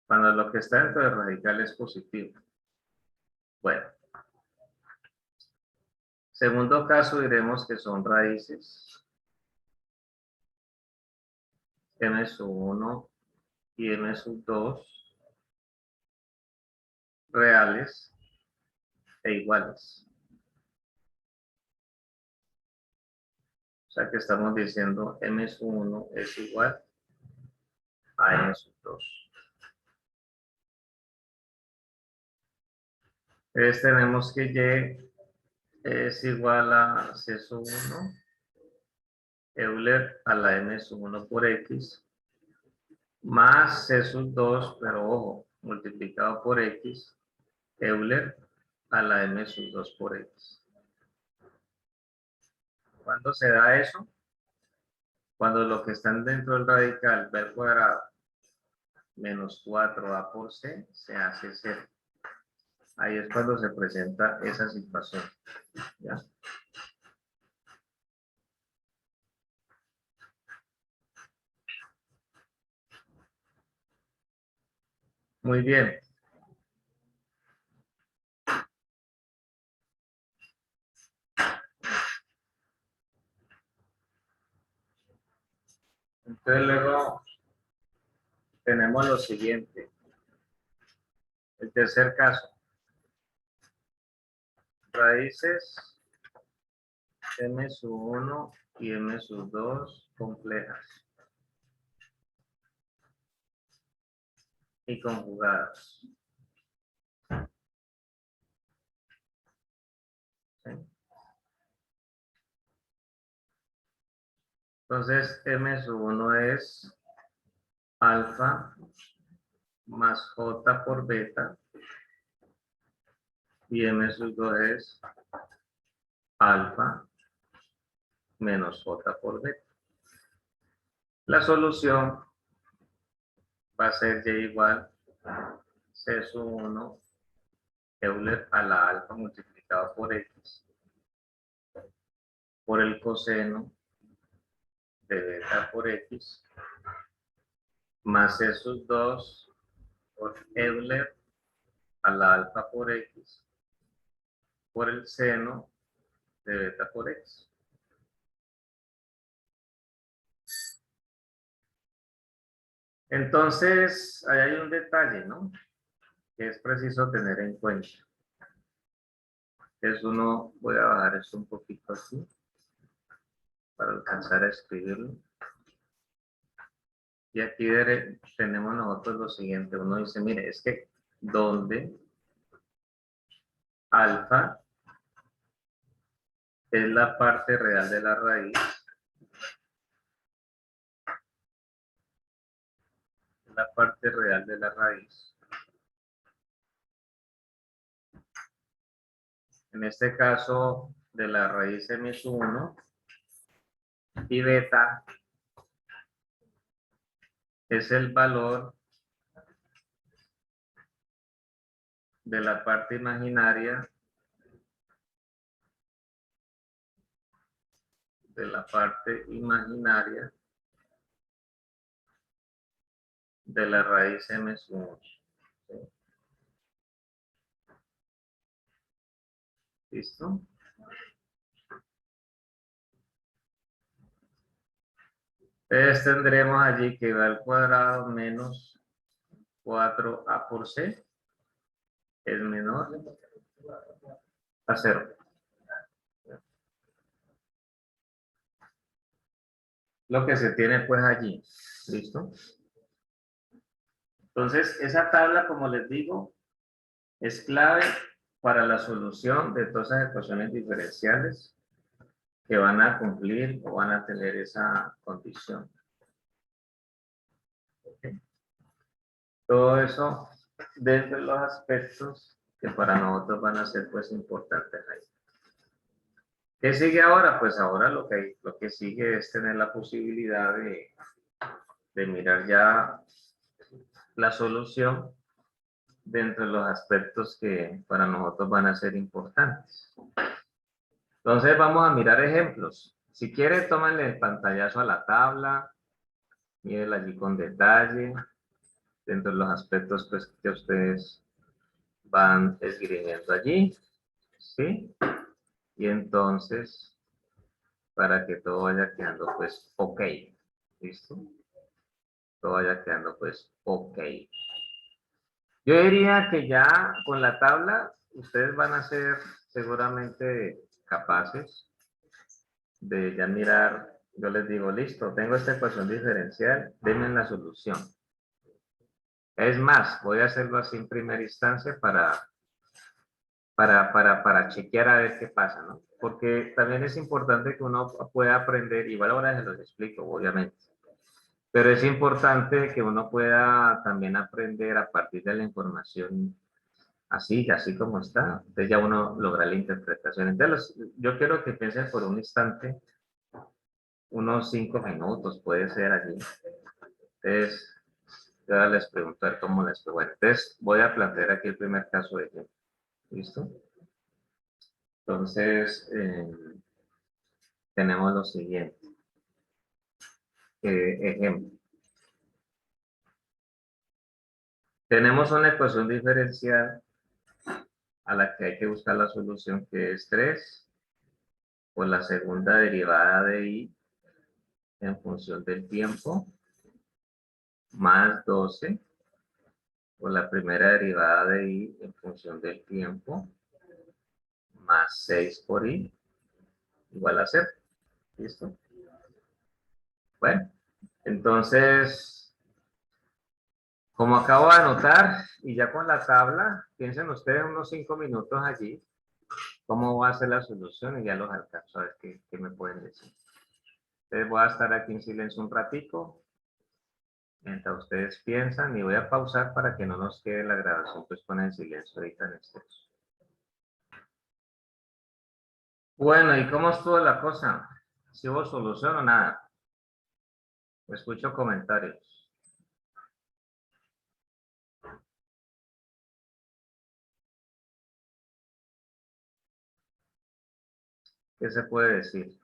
Cuando lo que está dentro del radical es positivo. Bueno. Segundo caso diremos que son raíces m sub 1 y m sub 2 reales e iguales. O sea que estamos diciendo m sub 1 es igual a m sub 2. Entonces tenemos que y es igual a c sub 1 Euler a la m sub 1 por x más c sub 2, pero ojo, multiplicado por x, Euler a la m sub 2 por x. ¿Cuándo se da eso? Cuando lo que están dentro del radical b al cuadrado menos 4a por c se hace 0. Ahí es cuando se presenta esa situación. ¿Ya? Muy bien. Entonces luego tenemos lo siguiente. El tercer caso. Raíces m sub 1 y m sub 2 complejas. y conjugados. ¿Sí? Entonces, M1 es alfa más J por beta y M2 es alfa menos J por beta. La solución va a ser Y igual C1 Euler a la alfa multiplicado por X por el coseno de beta por X más esos dos por Euler a la alfa por X por el seno de beta por X. Entonces, ahí hay un detalle, ¿no? Que es preciso tener en cuenta. Es uno, voy a bajar esto un poquito así para alcanzar a escribirlo. Y aquí tenemos nosotros lo siguiente. Uno dice, mire, es que donde alfa es la parte real de la raíz, la parte real de la raíz. En este caso, de la raíz M1 y beta es el valor de la parte imaginaria de la raíz M1. ¿Sí? ¿Listo? Entonces tendremos allí que va al cuadrado menos 4a por c es menor a 0. Lo que se tiene pues allí. ¿Listo? Entonces, esa tabla, como les digo, es clave para la solución de todas las ecuaciones diferenciales que van a cumplir o van a tener esa condición. ¿Okay? Todo eso dentro de los aspectos que para nosotros van a ser pues importantes ahí. ¿Qué sigue ahora? Pues ahora lo que sigue es tener la posibilidad de mirar ya la solución dentro de los aspectos que para nosotros van a ser importantes. Entonces vamos a mirar ejemplos. Si quieren, tómenle el pantallazo a la tabla, mírenla allí con detalle, dentro de los aspectos pues, que ustedes van esgrimiendo allí, ¿sí? Y entonces, para que todo vaya quedando pues ok, ¿listo? Todo vaya quedando pues ok. Yo diría que ya con la tabla, ustedes van a ser seguramente capaces de ya mirar, yo les digo, listo, tengo esta ecuación diferencial, denme la solución. Es más, voy a hacerlo así en primera instancia para chequear a ver qué pasa, ¿no? Porque también es importante que uno pueda aprender, igual ahora se los explico, obviamente, pero es importante que uno pueda también aprender a partir de la información así como está. Entonces ya uno logra la interpretación. Entonces, yo quiero que piensen por un instante, unos 5 minutos puede ser allí. Entonces, ya les pregunto a ver cómo les fue. Bueno, entonces voy a plantear aquí el primer caso de ejemplo. ¿Listo? Entonces, tenemos lo siguiente. Ejemplo. Tenemos una ecuación diferencial a la que hay que buscar la solución, que es 3 por la segunda derivada de y en función del tiempo, más 12 por la primera derivada de y en función del tiempo, más 6 por y, igual a 0. ¿Listo? Bueno, entonces, Como acabo de anotar, y ya con la tabla, piensen ustedes unos 5 minutos allí, cómo va a ser la solución y ya los alcanzo a ver qué me pueden decir. Entonces voy a estar aquí en silencio un ratico, mientras ustedes piensan, y voy a pausar para que no nos quede la grabación pues con el silencio ahorita en este. Bueno, ¿y cómo estuvo la cosa? ¿Si hubo solución o nada? Escucho comentarios. ¿Qué se puede decir?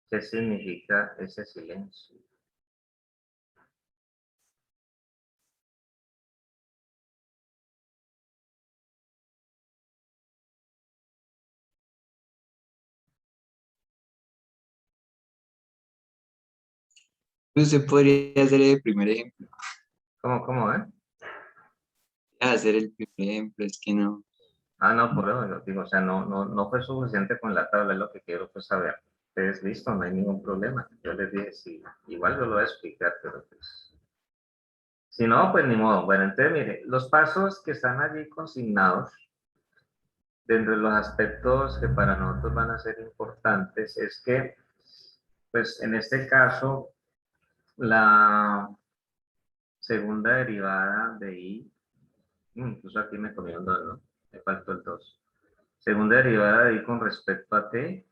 ¿Qué significa ese silencio? Usted podría hacer el primer ejemplo. ¿Cómo, Hacer el primer ejemplo, es que no. Ah, no, por eso yo digo, o sea, no fue suficiente con la tabla, es lo que quiero pues saber. Ustedes, listo, no hay ningún problema. Yo les dije, sí, igual yo lo voy a explicar, pero pues... Si no, pues ni modo. Bueno, entonces mire, los pasos que están allí consignados, dentro de los aspectos que para nosotros van a ser importantes, es que, pues en este caso, la segunda derivada de i, incluso aquí me comí un 2, ¿no? Me faltó el 2. Segunda derivada de i con respecto a t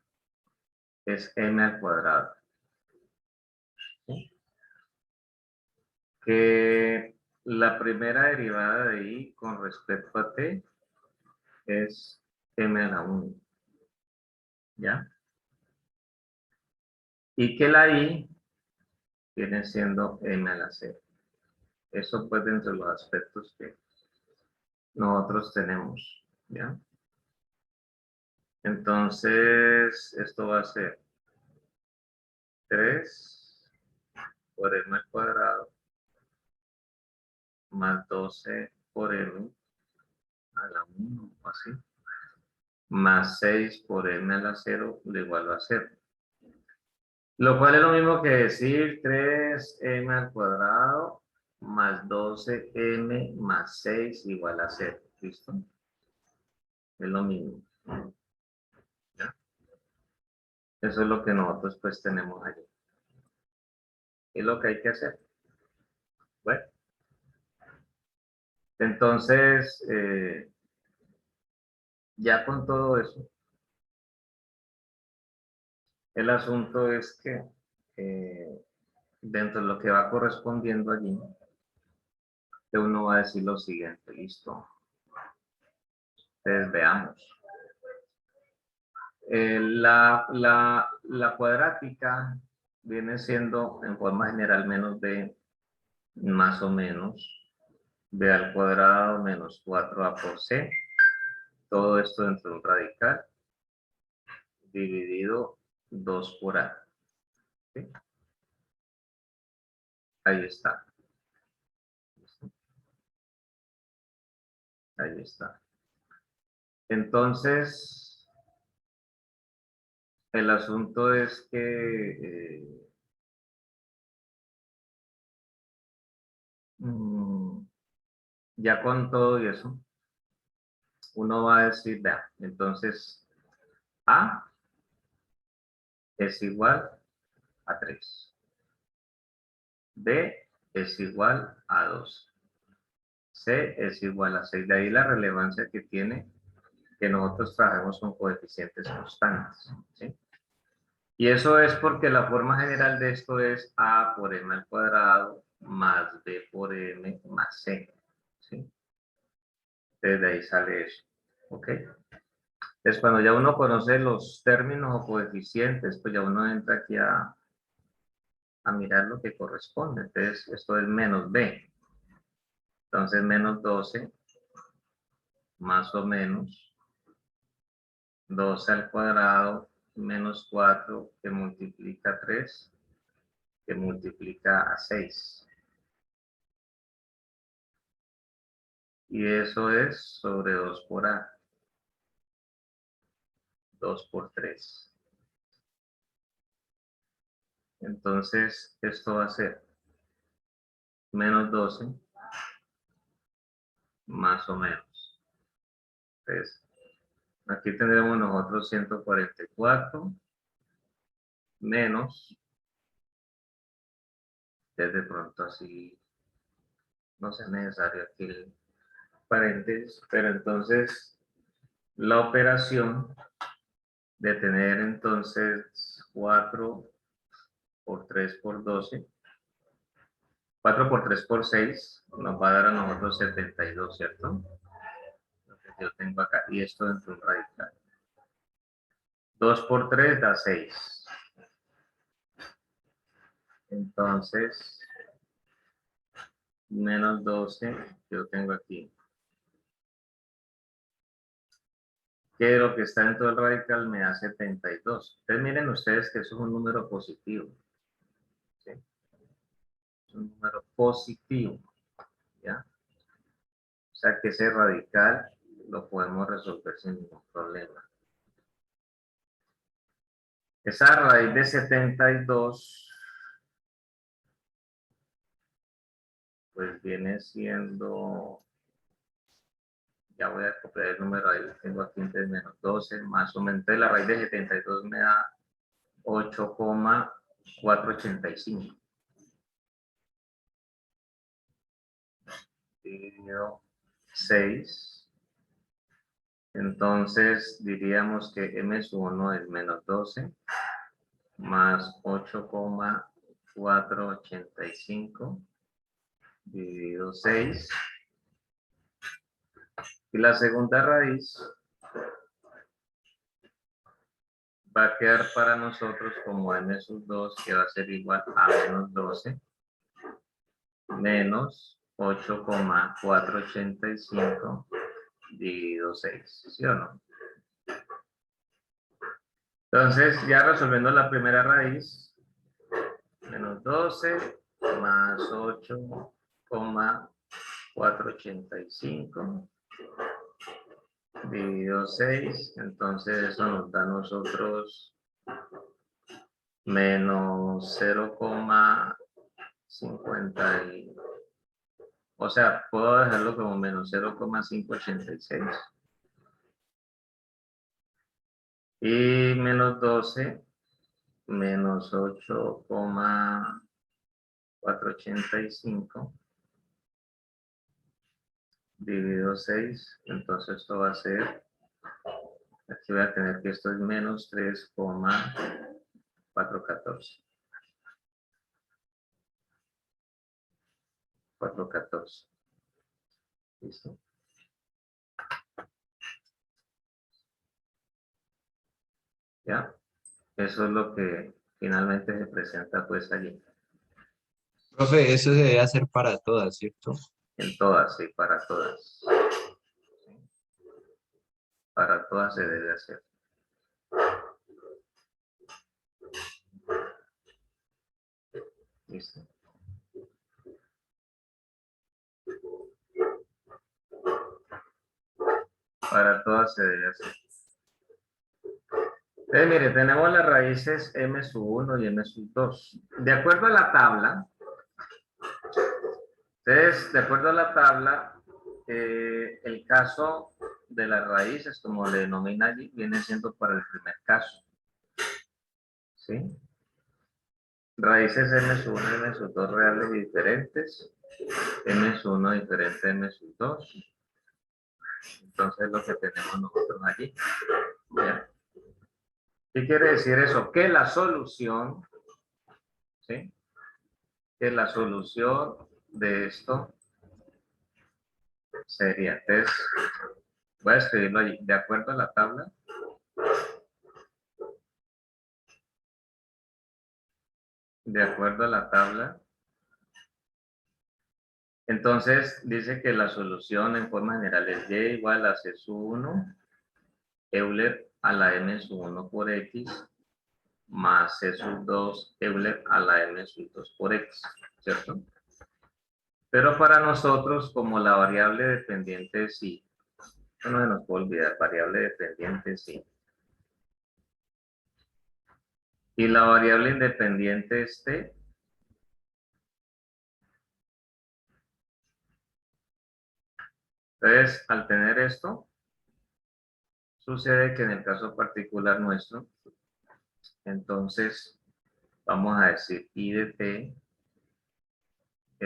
es m al cuadrado. ¿Sí? Que la primera derivada de i con respecto a t es m a la 1. ¿Ya? Y que la i viene siendo m a la 0. Eso pues dentro de los aspectos que nosotros tenemos. ¿Ya? Entonces, esto va a ser 3 por m al cuadrado más 12 por m a la 1, o así, más 6 por m a la 0 le igual a 0. Lo cual es lo mismo que decir 3m al cuadrado más 12m más 6 igual a 0. ¿Listo? Es lo mismo. ¿Ya? Eso es lo que nosotros pues tenemos allí. Es lo que hay que hacer. Bueno. Entonces, ya con todo eso, el asunto es que dentro de lo que va correspondiendo allí, uno va a decir lo siguiente, listo. Entonces veamos. La cuadrática viene siendo en forma general menos b más o menos b al cuadrado menos 4a por c. Todo esto dentro de un radical dividido 2 por a. ¿Sí? Ahí está. Ahí está. Entonces, el asunto es que ya con todo eso, uno va a decir, vea, entonces A es igual a 3. B es igual a 2. C es igual a 6. De ahí la relevancia que tiene que nosotros trabajemos con coeficientes constantes. ¿Sí? Y eso es porque la forma general de esto es A por M al cuadrado más B por M más C. ¿Sí? Desde ahí sale eso. ¿Ok? Entonces, cuando ya uno conoce los términos o coeficientes, pues ya uno entra aquí a mirar lo que corresponde. Entonces, esto es menos B. Entonces, menos 12 más o menos 12 al cuadrado menos 4 que multiplica a 3 que multiplica a 6. Y eso es sobre 2 por A. 2 por 3. Entonces, esto va a ser menos 12, más o menos. Entonces, aquí tendremos nosotros 144 menos, de pronto así, no sea necesario aquí el paréntesis, pero entonces la operación de tener entonces 4 por 3 por 12, 4 por 3 por 6, nos va a dar a nosotros 72, ¿cierto? Lo que yo tengo acá, y esto dentro de un radical. 2 por 3 da 6. Entonces, menos 12, yo tengo aquí. Que lo que está dentro del radical me da 72. Entonces miren ustedes que eso es un número positivo. ¿Sí? Es un número positivo. ¿Ya? O sea que ese radical lo podemos resolver sin ningún problema. Esa raíz de 72, pues viene siendo, ya voy a copiar el número ahí, lo tengo aquí entre menos 12, más o menos. Entonces la raíz de 72 me da 8,485. Dividido 6. Entonces diríamos que m sub 1 es menos 12 más 8,485 dividido 6. Y la segunda raíz va a quedar para nosotros como m sub 2, que va a ser igual a menos 12 menos 8,485 dividido 6, ¿sí o no? Entonces, ya resolviendo la primera raíz, menos 12 más 8,485 dividido 6, entonces eso nos da a nosotros menos 0,50, o sea, puedo dejarlo como menos 0,586. Y menos 12 menos 8,485 dividido 6, entonces esto va a ser, aquí voy a tener que esto es menos 3,414. 414. ¿Listo? ¿Ya? Eso es lo que finalmente se presenta pues allí. Profe, eso se debe hacer para todas, ¿cierto? En todas, sí, para todas. Para todas se debe hacer. ¿Listo? Para todas se debe hacer. Entonces, mire, tenemos las raíces m sub 1 y m sub 2. De acuerdo a la tabla, entonces, de acuerdo a la tabla, el caso de las raíces, como le denomina allí, viene siendo para el primer caso. ¿Sí? Raíces m sub 1 y m sub 2 reales y diferentes. M sub 1 diferente a m sub 2. Entonces, lo que tenemos nosotros allí. ¿Bien? ¿Qué quiere decir eso? Que la solución, ¿sí? Que la solución de esto sería, entonces, voy a escribirlo allí, de acuerdo a la tabla. De acuerdo a la tabla. Entonces, dice que la solución en forma general es y igual a c sub 1, Euler a la m sub 1 por x, más c sub 2, Euler a la m sub 2 por x, ¿cierto? Pero para nosotros, como la variable dependiente es sí, no se nos puede olvidar, variable dependiente sí. Y la variable independiente es t. Entonces, al tener esto, sucede que en el caso particular nuestro, entonces vamos a decir I de t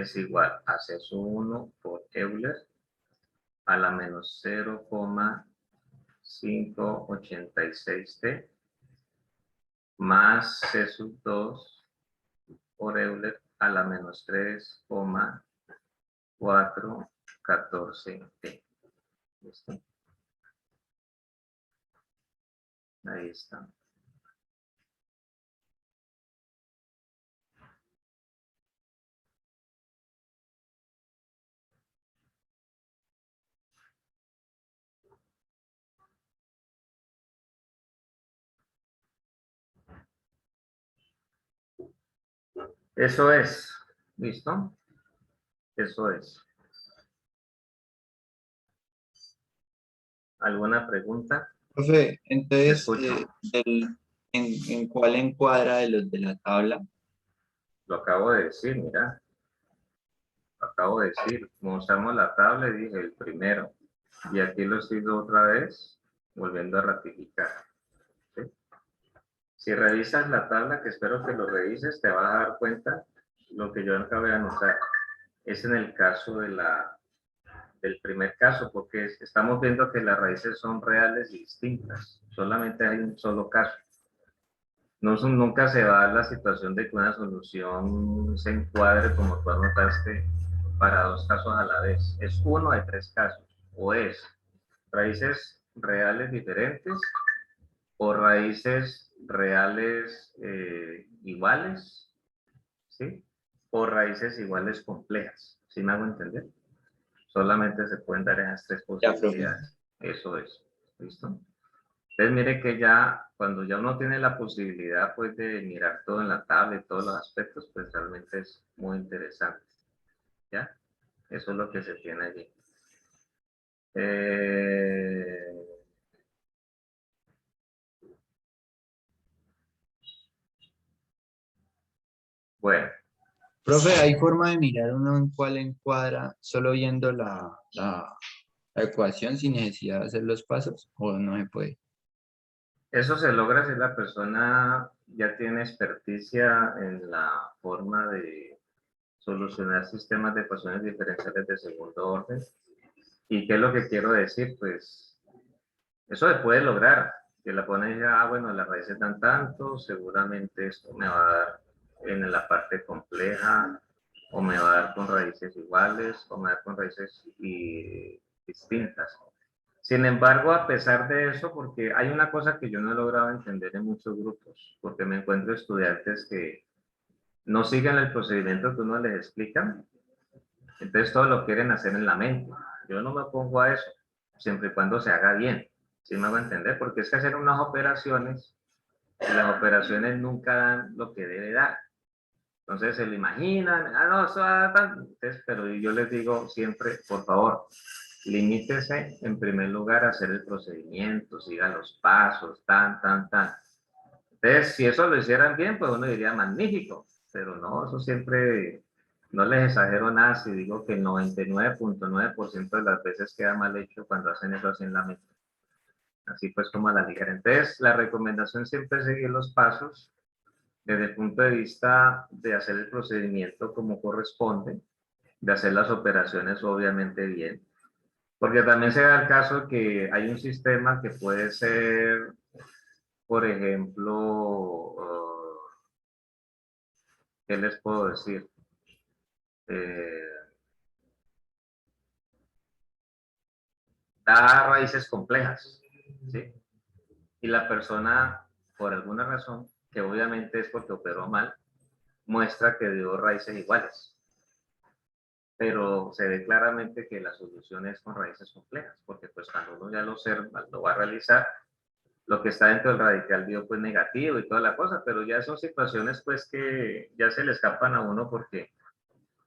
es igual a C1 por Euler a la menos 0,586t más C2 por Euler a la menos 3,414t. ¿Listo? Ahí está. Eso es. ¿Listo? Eso es. ¿Alguna pregunta? Profe, Te entonces, escucho. ¿en cuál encuadra de los de la tabla? Lo acabo de decir, mira. Lo acabo de decir. Mostramos la tabla y dije el primero. Y aquí lo sigo otra vez, volviendo a ratificar. ¿Sí? Si revisas la tabla, que espero que lo revises, te vas a dar cuenta lo que yo acabé de anotar. Es en el caso del primer caso, porque estamos viendo que las raíces son reales y distintas. Solamente hay un solo caso. No, nunca se va a dar la situación de que una solución se encuadre como tú anotaste para dos casos a la vez. Es uno de tres casos. O es raíces reales diferentes o raíces reales iguales, ¿sí? O raíces iguales complejas. ¿Sí me hago entender? Solamente se pueden dar esas tres Ya, profe. posibilidades. Eso es. ¿Listo? Entonces mire que ya, cuando ya uno tiene la posibilidad pues de mirar todo en la tabla y todos los aspectos, pues realmente es muy interesante. ¿Ya? Eso es lo que se tiene allí. Bueno, Profe, ¿hay forma de mirar uno en cuál encuadra solo viendo la ecuación sin necesidad de hacer los pasos? ¿O no se puede? eso se logra si la persona ya tiene experticia en la forma de solucionar sistemas de ecuaciones diferenciales de segundo orden. ¿Y qué es lo que quiero decir? Pues eso se puede lograr. Que la pone y diga, bueno, las raíces dan tanto, seguramente esto me va a dar en la parte compleja, o me va a dar con raíces iguales, o me va a dar con raíces distintas. Sin embargo, a pesar de eso, porque hay una cosa que yo no he logrado entender en muchos grupos, porque me encuentro estudiantes que no siguen el procedimiento que uno les explica, entonces todo lo quieren hacer en la mente. Yo no me pongo a eso, siempre y cuando se haga bien. ¿Sí me hago entender? Porque es que hacer unas operaciones, y las operaciones nunca dan lo que debe dar. Entonces se lo imaginan, no, eso va tan. Entonces, pero yo les digo siempre, por favor, limítese en primer lugar a hacer el procedimiento, siga los pasos, tan, tan, tan. Entonces, si eso lo hicieran bien, pues uno diría magnífico, pero no, eso siempre, no les exagero nada si digo que el 99.9% de las veces queda mal hecho cuando hacen eso así en la mente. Así pues como a la ligera. Entonces, la recomendación siempre es seguir los pasos desde el punto de vista de hacer el procedimiento como corresponde, de hacer las operaciones obviamente bien, porque también se da el caso que hay un sistema que puede ser, por ejemplo, ¿qué les puedo decir? Eh, Da raíces complejas, ¿sí? Y la persona, por alguna razón, que obviamente es porque operó mal, muestra que dio raíces iguales. Pero se ve claramente que la solución es con raíces complejas, porque pues cuando uno ya lo observa, lo va a realizar, lo que está dentro del radical dio pues negativo y toda la cosa, pero ya son situaciones pues que ya se le escapan a uno porque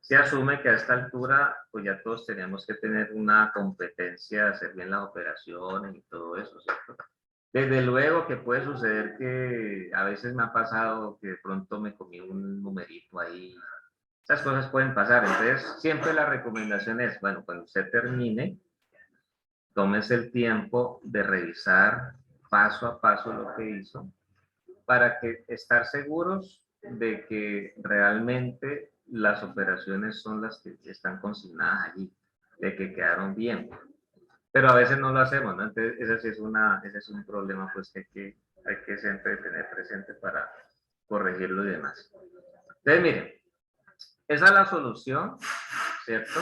se asume que a esta altura, pues ya todos tenemos que tener una competencia de hacer bien las operaciones y todo eso, ¿cierto? Desde luego que puede suceder que a veces me ha pasado que de pronto me comí un numerito ahí. Esas cosas pueden pasar. Entonces, siempre la recomendación es, bueno, cuando usted termine, tómese el tiempo de revisar paso a paso lo que hizo para que estar seguros de que realmente las operaciones son las que están consignadas allí, de que quedaron bien. Pero a veces no lo hacemos, ¿no? Entonces, ese es un problema pues que hay que siempre tener presente para corregirlo y demás. Entonces, miren, esa es la solución, ¿cierto?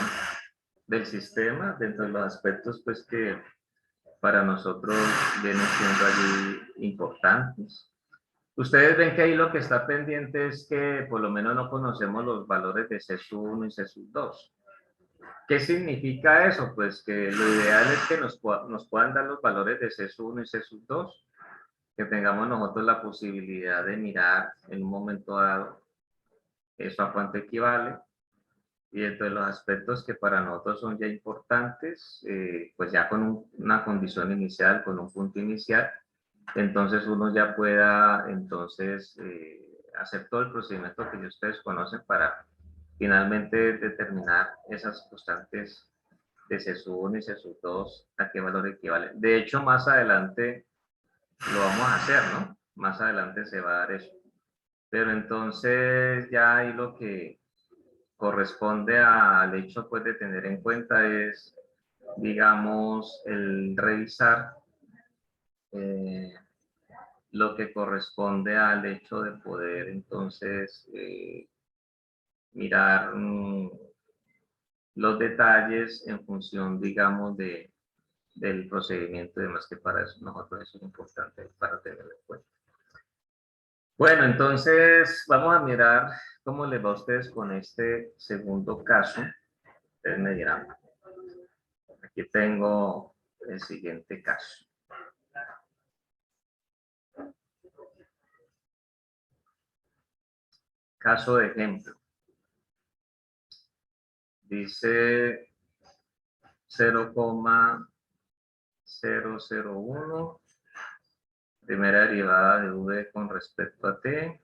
Del sistema, dentro de los aspectos pues que para nosotros vienen siendo allí importantes. Ustedes ven que ahí lo que está pendiente es que por lo menos no conocemos los valores de C1 y C2. ¿Qué significa eso? Pues que lo ideal es que nos puedan dar los valores de C1 y C2, que tengamos nosotros la posibilidad de mirar en un momento dado eso a cuánto equivale. Y dentro de los aspectos que para nosotros son ya importantes, pues ya con una condición inicial, con un punto inicial, entonces uno ya pueda entonces hacer todo el procedimiento que ustedes conocen para finalmente determinar esas constantes de C1 y C2 a qué valor equivale. De hecho, más adelante lo vamos a hacer, ¿no? Más adelante se va a dar eso. Pero entonces ya ahí lo que corresponde al hecho pues de tener en cuenta es, digamos, el revisar lo que corresponde al hecho de poder entonces mirar los detalles en función, digamos, del procedimiento y demás, que para eso nosotros eso es importante para tenerlo en cuenta. Bueno, entonces vamos a mirar cómo les va a ustedes con este segundo caso. Ustedes me dirán. Aquí tengo el siguiente caso. Caso de ejemplo. Dice 0,001, primera derivada de v con respecto a t,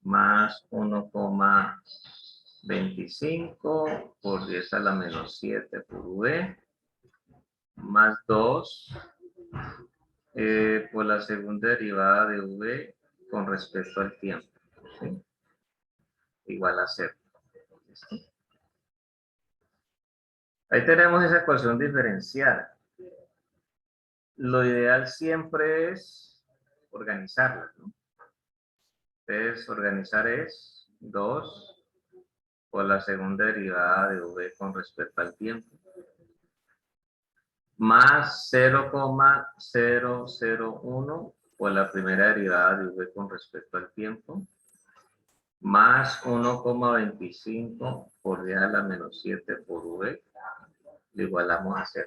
más 1,25 por 10 a la menos 7 por v, más 2 por la segunda derivada de v con respecto al tiempo, ¿sí? Igual a 0. ¿Sí? Ahí tenemos esa ecuación diferencial. Lo ideal siempre es organizarla, ¿no? Entonces, organizar es 2 por la segunda derivada de v con respecto al tiempo, más 0,001 por la primera derivada de v con respecto al tiempo, más 1,25 por 10 a la menos 7 por v, lo igualamos a 0.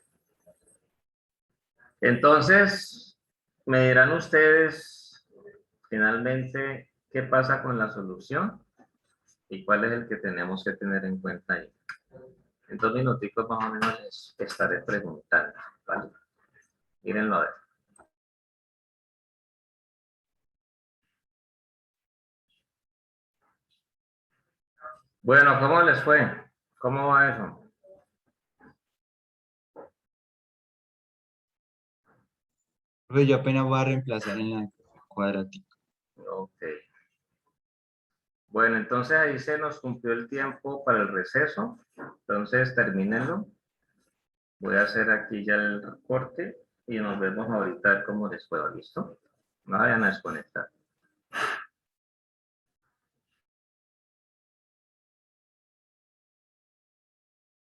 Entonces, me dirán ustedes, finalmente, ¿qué pasa con la solución? ¿Y cuál es el que tenemos que tener en cuenta ahí? En 2 minuticos más o menos les estaré preguntando, ¿vale? Mírenlo a ver. Bueno, ¿cómo les fue? ¿Cómo va eso? Pues yo apenas voy a reemplazar en la cuadrática. Ok. Bueno, entonces ahí se nos cumplió el tiempo para el receso. Entonces termínenlo. Voy a hacer aquí ya el recorte y nos vemos ahorita cómo les fue. ¿Listo? No vayan a desconectar.